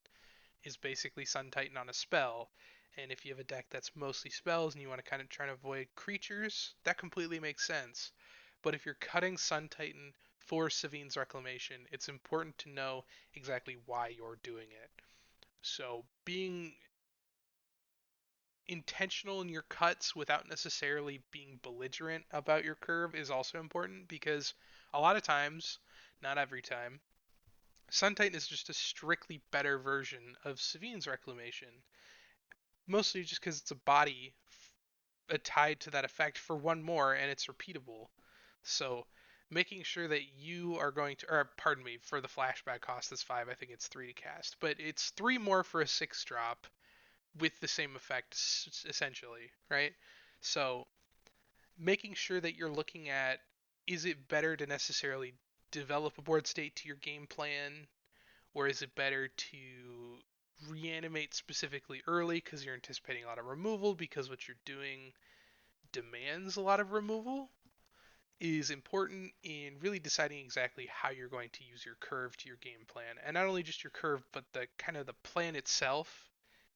is basically Sun Titan on a spell. And if you have a deck that's mostly spells and you want to kind of try to avoid creatures, that completely makes sense. But if you're cutting Sun Titan for Savine's Reclamation, it's important to know exactly why you're doing it. So being intentional in your cuts without necessarily being belligerent about your curve is also important because a lot of times, not every time, Sun Titan is just a strictly better version of Savine's Reclamation. Mostly just because it's a body tied to that effect for one more and it's repeatable. So making sure that you are going to, or pardon me, for the flashback cost is 5, I think it's 3 to cast, but it's 3 more for a 6 drop with the same effect essentially, right? So making sure that you're looking at, is it better to necessarily develop a board state to your game plan, or is it better to reanimate specifically early because you're anticipating a lot of removal because what you're doing demands a lot of removal, is important in really deciding exactly how you're going to use your curve to your game plan. And not only just your curve, but the kind of the plan itself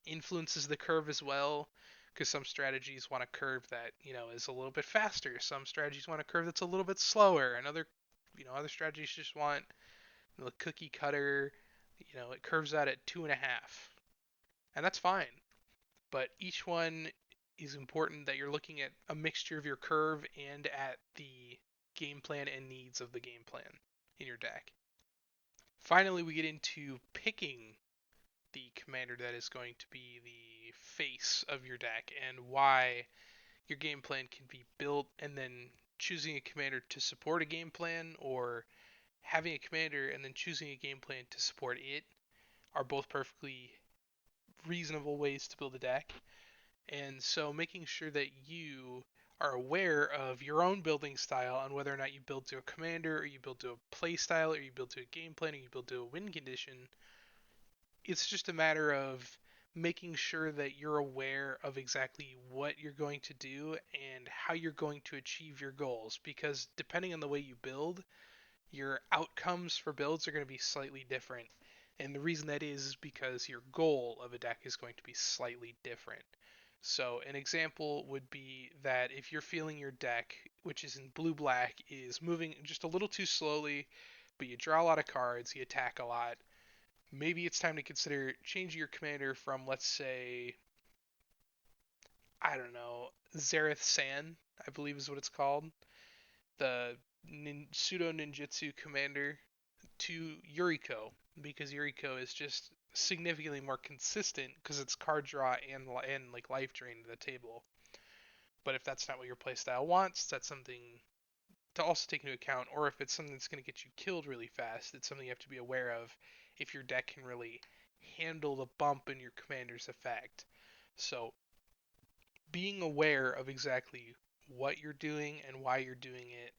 influences the curve as well. Because some strategies want a curve that, is a little bit faster. Some strategies want a curve that's a little bit slower. And other strategies just want the cookie cutter, it curves out at 2.5. And that's fine. But each one is important that you're looking at a mixture of your curve and at the game plan and needs of the game plan in your deck. Finally, we get into picking the commander that is going to be the face of your deck and why your game plan can be built, and then choosing a commander to support a game plan or having a commander and then choosing a game plan to support it are both perfectly reasonable ways to build a deck. And so making sure that you are aware of your own building style and whether or not you build to a commander or you build to a play style or you build to a game plan or you build to a win condition, it's just a matter of making sure that you're aware of exactly what you're going to do and how you're going to achieve your goals, because depending on the way you build, your outcomes for builds are going to be slightly different. And the reason that is because your goal of a deck is going to be slightly different. So, an example would be that if you're feeling your deck, which is in blue black, is moving just a little too slowly, but you draw a lot of cards, you attack a lot, maybe it's time to consider changing your commander from, let's say, I don't know, Zareth San, I believe is what it's called, the pseudo ninjutsu commander, to Yuriko, because Yuriko is just significantly more consistent because it's card draw and like life drain to the table. But if that's not what your playstyle wants, that's something to also take into account. Or if it's something that's going to get you killed really fast, it's something you have to be aware of if your deck can really handle the bump in your commander's effect. So being aware of exactly what you're doing and why you're doing it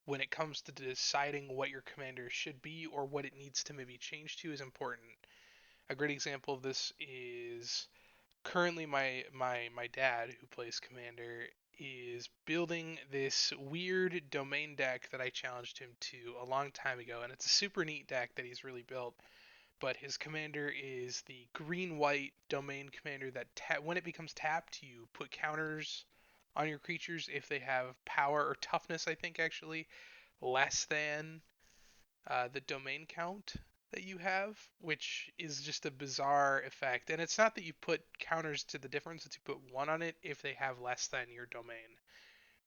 when it comes to deciding what your commander should be or what it needs to maybe change to is important. A great example of this is currently my dad, who plays commander, is building this weird domain deck that I challenged him to a long time ago, and it's a super neat deck that he's really built. But his commander is the green-white domain commander that when it becomes tapped, you put counters on your creatures if they have power or toughness, I think actually, less than the domain count that you have, which is just a bizarre effect. And it's not that you put counters to the difference, it's you put one on it if they have less than your domain.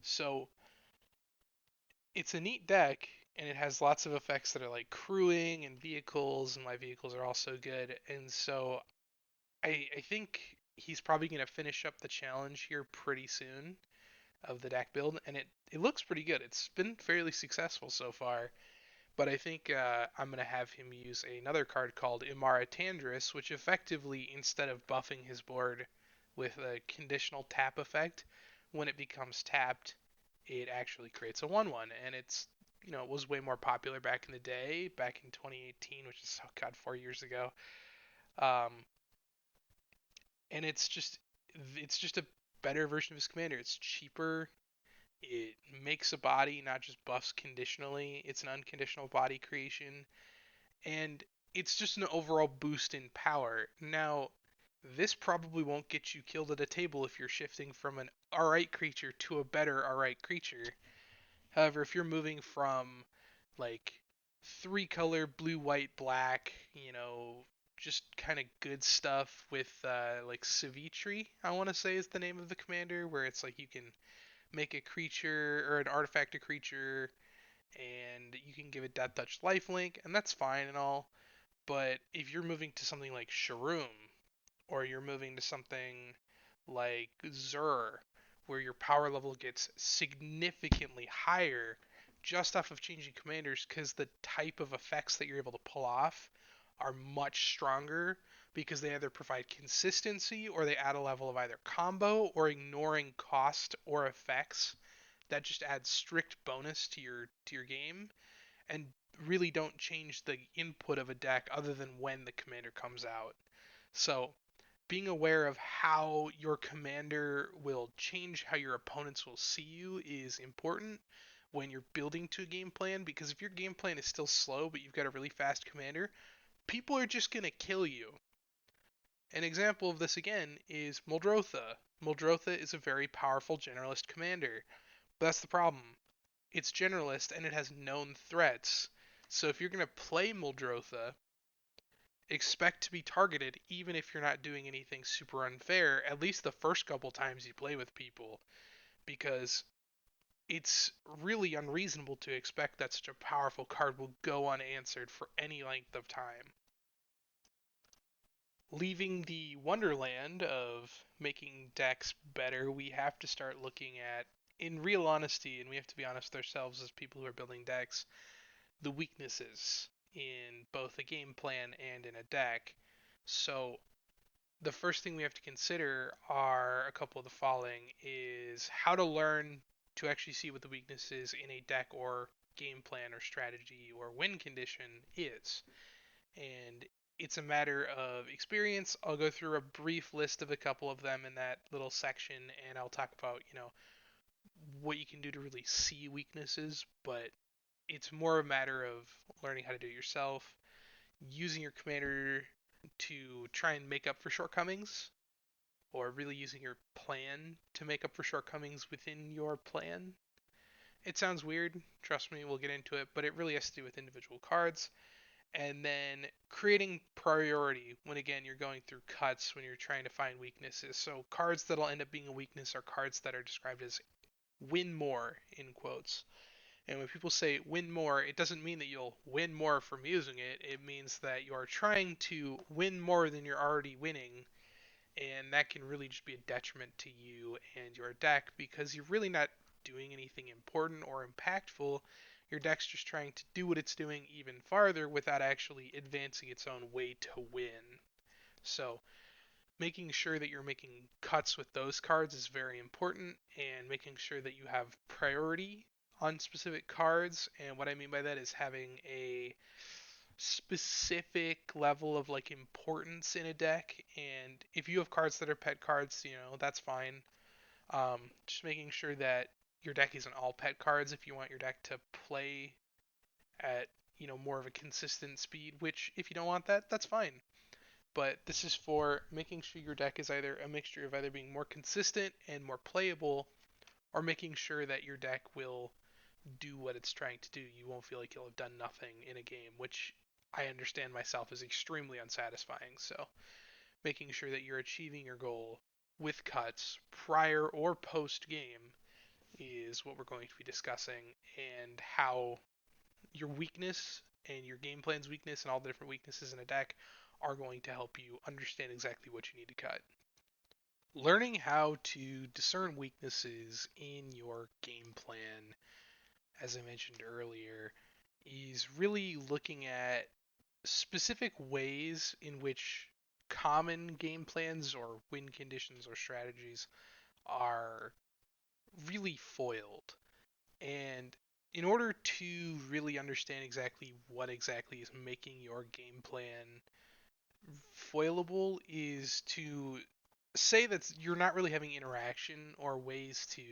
So it's a neat deck, and it has lots of effects that are like crewing and vehicles, and my vehicles are also good. And so I think he's probably going to finish up the challenge here pretty soon of the deck build, and it looks pretty good. It's been fairly successful so far. But I think I'm going to have him use another card called Imara Tandris, which effectively, instead of buffing his board with a conditional tap effect, when it becomes tapped, it actually creates a 1/1. And it was way more popular back in the day, back in 2018, which is, oh God, 4 years ago. Um, and it's just a better version of his commander. It's cheaper. It makes a body, not just buffs conditionally. It's an unconditional body creation, and it's just an overall boost in power. Now, this probably won't get you killed at a table if you're shifting from an alright creature to a better alright creature. However, if you're moving from like three color blue, white, black, just kind of good stuff with like Savitri, I want to say is the name of the commander, where it's like you can make a creature or an artifact a creature and you can give it Death Touch lifelink, and that's fine and all. But if you're moving to something like Sharoom, or you're moving to something like Zur, where your power level gets significantly higher just off of changing commanders because the type of effects that you're able to pull off are much stronger because they either provide consistency or they add a level of either combo or ignoring cost or effects that just add strict bonus to your game and really don't change the input of a deck other than when the commander comes out. So being aware of how your commander will change how your opponents will see you is important when you're building to a game plan, because if your game plan is still slow but you've got a really fast commander, people are just going to kill you. An example of this again is Muldrotha. Muldrotha is a very powerful generalist commander, but that's the problem. It's generalist and it has known threats. So if you're going to play Muldrotha, expect to be targeted even if you're not doing anything super unfair, at least the first couple times you play with people, because it's really unreasonable to expect that such a powerful card will go unanswered for any length of time. Leaving the wonderland of making decks better, we have to start looking at, in real honesty, and we have to be honest with ourselves as people who are building decks, the weaknesses in both a game plan and in a deck. So the first thing we have to consider are a couple of the following: is how to learn to actually see what the weaknesses in a deck or game plan or strategy or win condition is. And it's a matter of experience. I'll go through a brief list of a couple of them in that little section, and I'll talk about, what you can do to really see weaknesses, but it's more a matter of learning how to do it yourself, using your commander to try and make up for shortcomings, or really using your plan to make up for shortcomings within your plan. It sounds weird, trust me, we'll get into it, but it really has to do with individual cards. And then creating priority when, again, you're going through cuts when you're trying to find weaknesses. So cards that'll end up being a weakness are cards that are described as win more, in quotes. And when people say win more, it doesn't mean that you'll win more from using it. It means that you are trying to win more than you're already winning, and that can really just be a detriment to you and your deck because you're really not doing anything important or impactful. Your deck's just trying to do what it's doing even farther without actually advancing its own way to win. So, making sure that you're making cuts with those cards is very important, and making sure that you have priority on specific cards. And what I mean by that is having a specific level of like importance in a deck. And if you have cards that are pet cards, that's fine. Just making sure that your deck isn't all pet cards if you want your deck to play at more of a consistent speed. Which if you don't want that, that's fine. But this is for making sure your deck is either a mixture of either being more consistent and more playable, or making sure that your deck will do what it's trying to do. You won't feel like you'll have done nothing in a game, which I understand myself is extremely unsatisfying. So, making sure that you're achieving your goal with cuts prior or post game is what we're going to be discussing, and how your weakness and your game plan's weakness and all the different weaknesses in a deck are going to help you understand exactly what you need to cut. Learning how to discern weaknesses in your game plan, as I mentioned earlier, is really looking at specific ways in which common game plans or win conditions or strategies are really foiled. And in order to really understand exactly what exactly is making your game plan foilable is to say that you're not really having interaction or ways to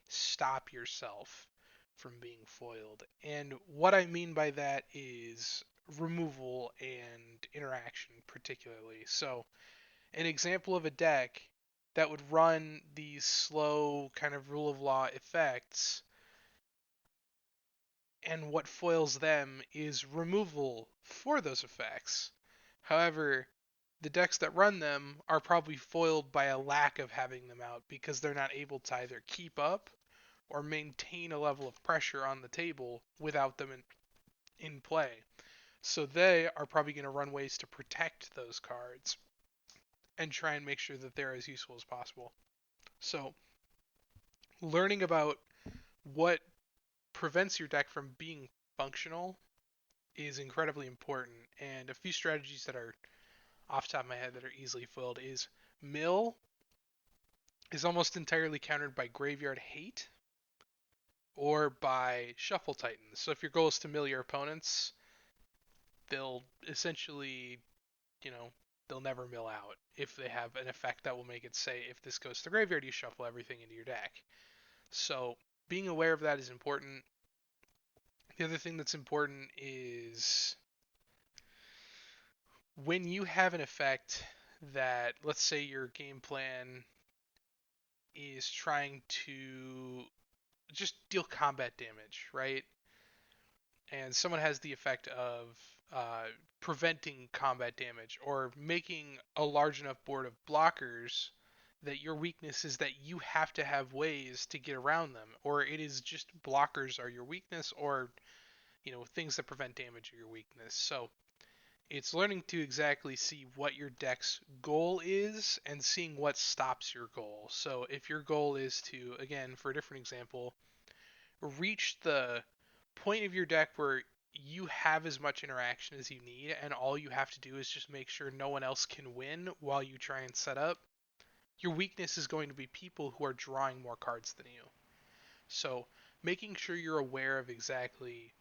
stop yourself from being foiled. And what I mean by that is removal and interaction, particularly. So, an example of a deck that would run these slow kind of rule of law effects, and what foils them is removal for those effects. However, the decks that run them are probably foiled by a lack of having them out because they're not able to either keep up or maintain a level of pressure on the table without them in play. So they are probably going to run ways to protect those cards and try and make sure that they're as useful as possible. So learning about what prevents your deck from being functional is incredibly important. And a few strategies that are off the top of my head that are easily foiled is mill is almost entirely countered by graveyard hate or by shuffle titans. So if your goal is to mill your opponents, they'll essentially, you know, they'll never mill out if they have an effect that will make it say if this goes to the graveyard, you shuffle everything into your deck. So being aware of that is important. The other thing that's important is when you have an effect that, let's say, your game plan is trying to just deal combat damage, right? And someone has the effect of uh, preventing combat damage or making a large enough board of blockers that your weakness is that you have to have ways to get around them, or it is just blockers are your weakness, or things that prevent damage are your weakness. So it's learning to exactly see what your deck's goal is and seeing what stops your goal. So if your goal is to, again, for a different example, reach the point of your deck where you have as much interaction as you need, and all you have to do is just make sure no one else can win while you try and set up, your weakness is going to be people who are drawing more cards than you. So making sure you're aware of exactly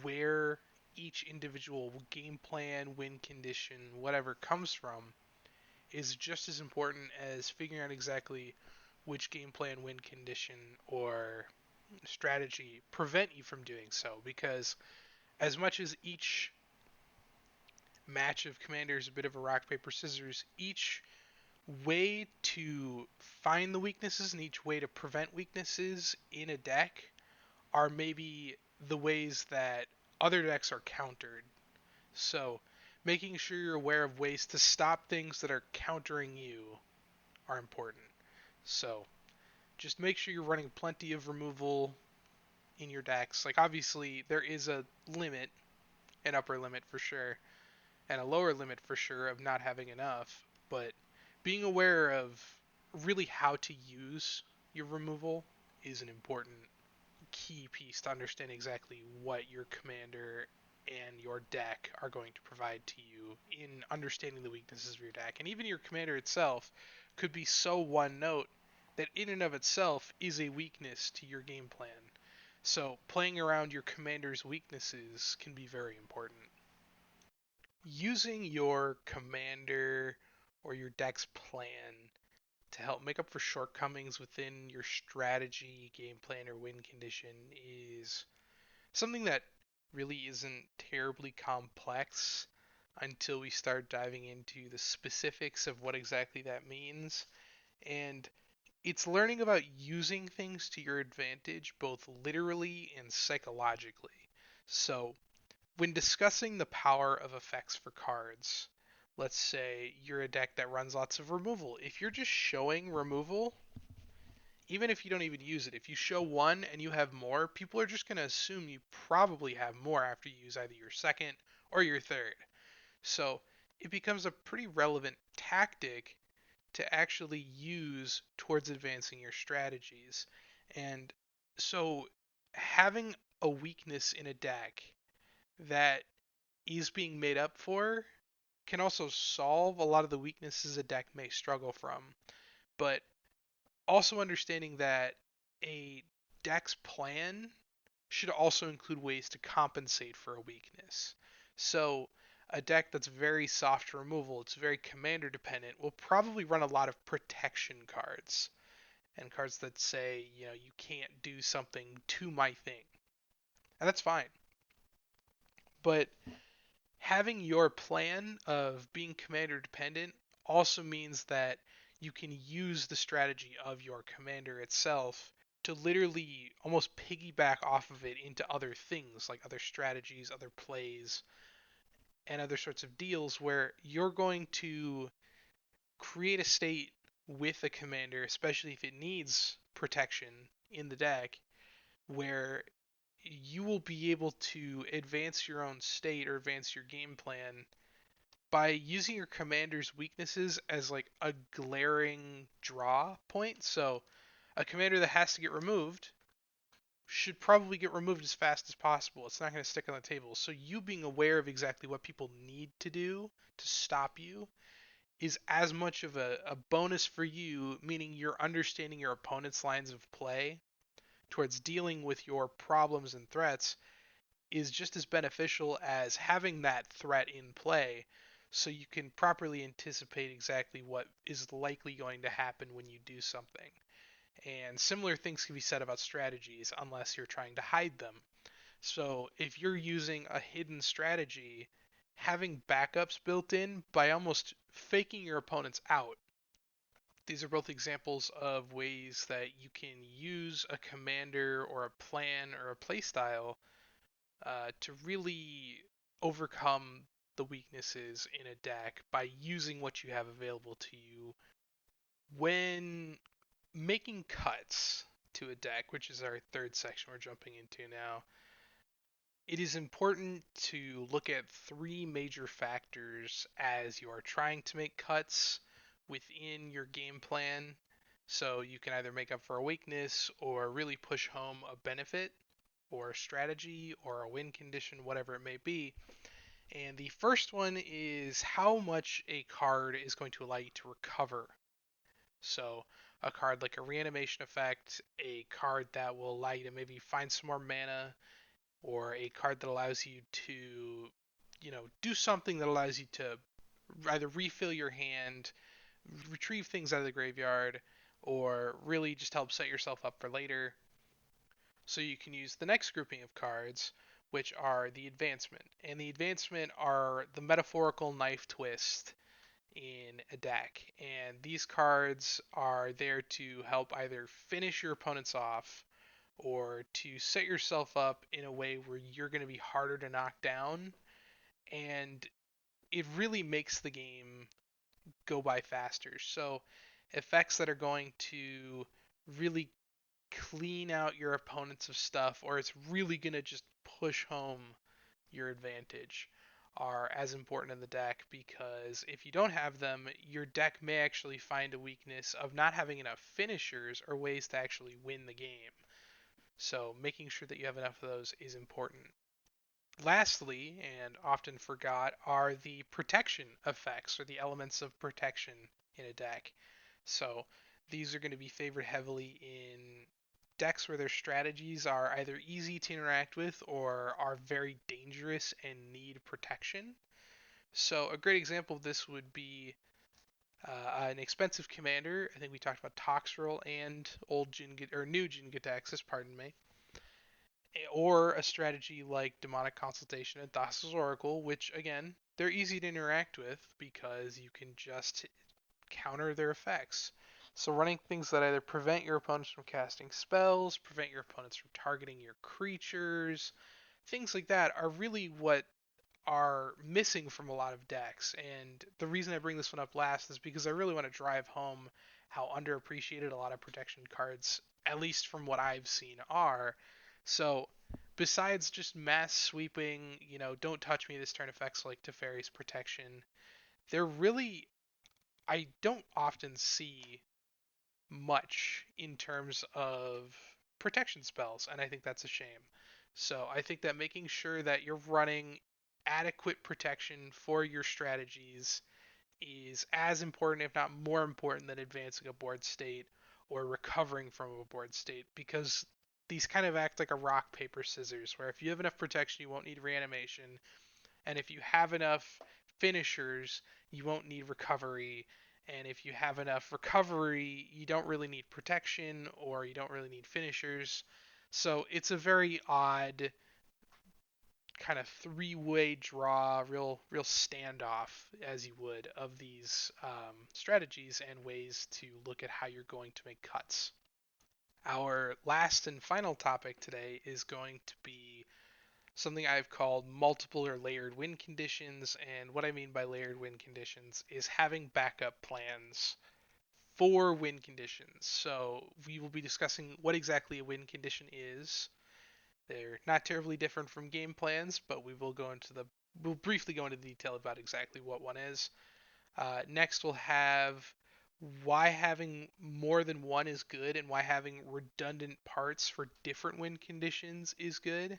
where each individual game plan, win condition, whatever comes from is just as important as figuring out exactly which game plan, win condition, or strategy prevent you from doing so. Because as much as each match of Commander is a bit of a rock, paper, scissors, each way to find the weaknesses and each way to prevent weaknesses in a deck are maybe the ways that other decks are countered. So, making sure you're aware of ways to stop things that are countering you are important. So, just make sure you're running plenty of removal in your decks. Like, obviously, there is a limit, an upper limit for sure, and a lower limit for sure of not having enough, but being aware of really how to use your removal is an important key piece to understand exactly what your commander and your deck are going to provide to you in understanding the weaknesses of your deck. And even your commander itself could be so one note that in and of itself is a weakness to your game plan. So playing around your commander's weaknesses can be very important. Using your commander or your deck's plan to help make up for shortcomings within your strategy, game plan, or win condition is something that really isn't terribly complex until we start diving into the specifics of what exactly that means. And it's learning about using things to your advantage, both literally and psychologically. So, when discussing the power of effects for cards, let's say you're a deck that runs lots of removal. If you're just showing removal, even if you don't even use it, if you show one and you have more, people are just going to assume you probably have more after you use either your second or your third. So it becomes a pretty relevant tactic to actually use towards advancing your strategies. And so having a weakness in a deck that is being made up for can also solve a lot of the weaknesses a deck may struggle from. But also understanding that a deck's plan should also include ways to compensate for a weakness. So, a deck that's very soft removal, it's very commander dependent, will probably run a lot of protection cards. and cards that say, you can't do something to my thing. And that's fine. But having your plan of being commander dependent also means that you can use the strategy of your commander itself to literally almost piggyback off of it into other things, like other strategies, other plays, and other sorts of deals where you're going to create a state with a commander, especially if it needs protection in the deck, where you will be able to advance your own state or advance your game plan by using your commander's weaknesses as like a glaring draw point. So a commander that has to get removed should probably get removed as fast as possible. It's not going to stick on the table. So you being aware of exactly what people need to do to stop you is as much of a bonus for you, meaning you're understanding your opponent's lines of play towards dealing with your problems and threats is just as beneficial as having that threat in play so you can properly anticipate exactly what is likely going to happen when you do something. And similar things can be said about strategies unless you're trying to hide them. So if you're using a hidden strategy, having backups built in by almost faking your opponents out. These are both examples of ways that you can use a commander or a plan or a playstyle to really overcome the weaknesses in a deck by using what you have available to you when making cuts to a deck, which is our third section we're jumping into now. It is important to look at three major factors as you are trying to make cuts within your game plan. So you can either make up for a weakness or really push home a benefit or a strategy or a win condition, whatever it may be. And the first one is how much a card is going to allow you to recover. So a card like a reanimation effect, a card that will allow you to maybe find some more mana, or a card that allows you to, do something that allows you to either refill your hand, retrieve things out of the graveyard, or really just help set yourself up for later. So you can use the next grouping of cards, which are the advancement. And the advancement are the metaphorical knife twist in a deck. And these cards are there to help either finish your opponents off or to set yourself up in a way where you're going to be harder to knock down. And it really makes the game go by faster. So effects that are going to really clean out your opponents of stuff, or it's really going to just push home your advantage, are as important in the deck because if you don't have them, your deck may actually find a weakness of not having enough finishers or ways to actually win the game. So making sure that you have enough of those is important. Lastly, and often forgot, are the protection effects or the elements of protection in a deck. So these are going to be favored heavily in decks where their strategies are either easy to interact with or are very dangerous and need protection. So a great example of this would be an expensive commander. I think we talked about Toxrill and old Jin or new Jin Gitaxis, pardon me, or a strategy like Demonic Consultation and Thassa's Oracle, which again they're easy to interact with because you can just counter their effects. So running things that either prevent your opponents from casting spells, prevent your opponents from targeting your creatures, things like that are really what are missing from a lot of decks. And the reason I bring this one up last is because I really want to drive home how underappreciated a lot of protection cards, at least from what I've seen, are. So besides just mass sweeping, don't touch me this turn effects like Teferi's protection, they're really, I don't often see much in terms of protection spells, and I think that's a shame. So I think that making sure that you're running adequate protection for your strategies is as important, if not more important, than advancing a board state or recovering from a board state, because these kind of act like a rock, paper, scissors, where if you have enough protection, you won't need reanimation, and if you have enough finishers, you won't need recovery, And if you have enough recovery, you don't really need protection or you don't really need finishers. So it's a very odd kind of three-way draw, real standoff, as you would, of these strategies and ways to look at how you're going to make cuts. Our last and final topic today is going to be something I've called multiple or layered win conditions. And what I mean by layered win conditions is having backup plans for win conditions. So we will be discussing what exactly a win condition is. They're not terribly different from game plans, but we'll briefly go into detail about exactly what one is. Next, we'll have why having more than one is good and why having redundant parts for different win conditions is good.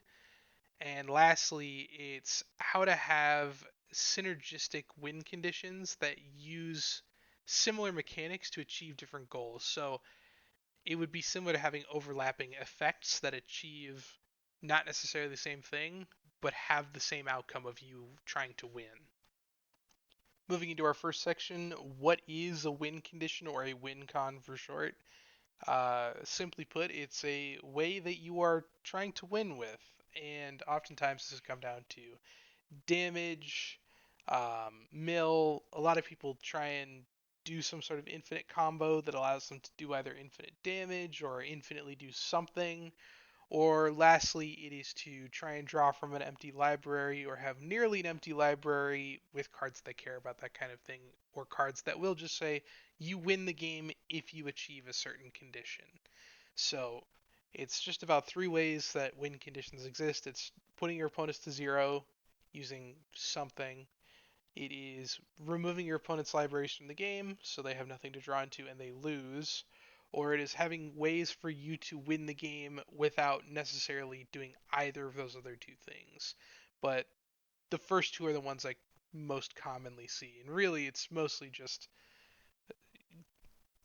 And lastly, it's how to have synergistic win conditions that use similar mechanics to achieve different goals. So it would be similar to having overlapping effects that achieve not necessarily the same thing, but have the same outcome of you trying to win. Moving into our first section, what is a win condition or a win con for short? Simply put, it's a way that you are trying to win with, and oftentimes this has come down to damage, mill. A lot of people try and do some sort of infinite combo that allows them to do either infinite damage or infinitely do something. Or lastly, it is to try and draw from an empty library or have nearly an empty library with cards that care about that kind of thing, or cards that will just say you win the game if you achieve a certain condition. So it's just about three ways that win conditions exist. It's putting your opponents to zero using something. It is removing your opponent's libraries from the game so they have nothing to draw into and they lose. Or it is having ways for you to win the game without necessarily doing either of those other two things. But the first two are the ones I most commonly see. And really, it's mostly just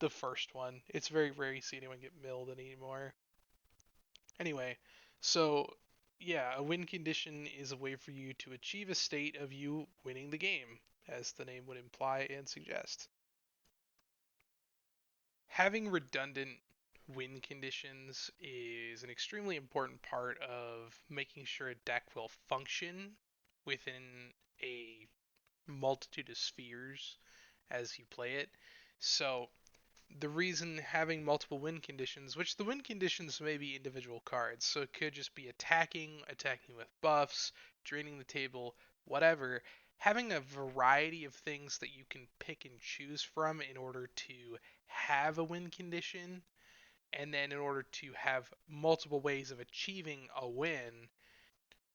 the first one. It's very rare you see anyone get milled anymore. Anyway, so yeah, a win condition is a way for you to achieve a state of you winning the game, as the name would imply and suggest. Having redundant win conditions is an extremely important part of making sure a deck will function within a multitude of spheres as you play it. So the reason having multiple win conditions, which the win conditions may be individual cards, so it could just be attacking with buffs, draining the table, whatever. Having a variety of things that you can pick and choose from in order to have a win condition, and then in order to have multiple ways of achieving a win,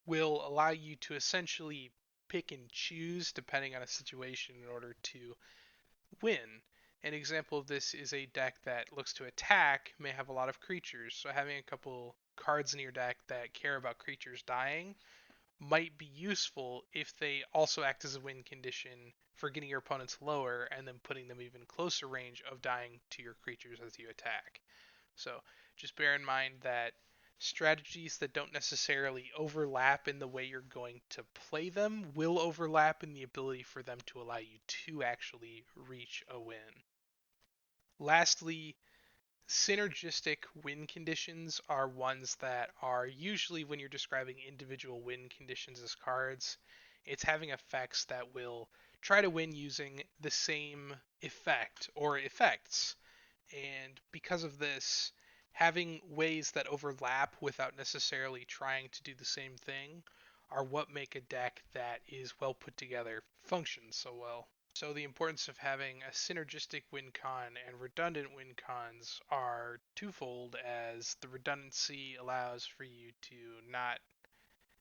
will allow you to essentially pick and choose depending on a situation in order to win. An example of this is a deck that looks to attack may have a lot of creatures, so having a couple cards in your deck that care about creatures dying might be useful if they also act as a win condition for getting your opponents lower and then putting them even closer range of dying to your creatures as you attack. So just bear in mind that strategies that don't necessarily overlap in the way you're going to play them will overlap in the ability for them to allow you to actually reach a win. Lastly, synergistic win conditions are ones that are usually when you're describing individual win conditions as cards, it's having effects that will try to win using the same effect or effects. And because of this, having ways that overlap without necessarily trying to do the same thing are what make a deck that is well put together function so well. So the importance of having a synergistic win con and redundant win cons are twofold, as the redundancy allows for you to not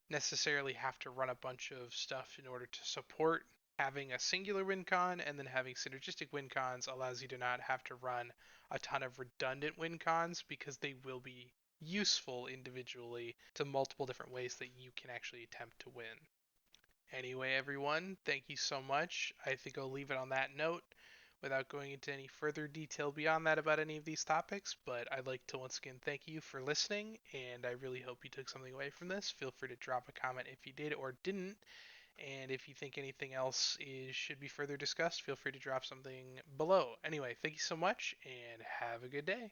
necessarily have to run a bunch of stuff in order to support having a singular win con, and then having synergistic win cons allows you to not have to run a ton of redundant win cons because they will be useful individually to multiple different ways that you can actually attempt to win. Anyway, everyone, thank you so much. I think I'll leave it on that note without going into any further detail beyond that about any of these topics, but I'd like to once again thank you for listening, and I really hope you took something away from this. Feel free to drop a comment if you did or didn't, And if you think anything else should be further discussed, feel free to drop something below. Anyway, thank you so much and have a good day.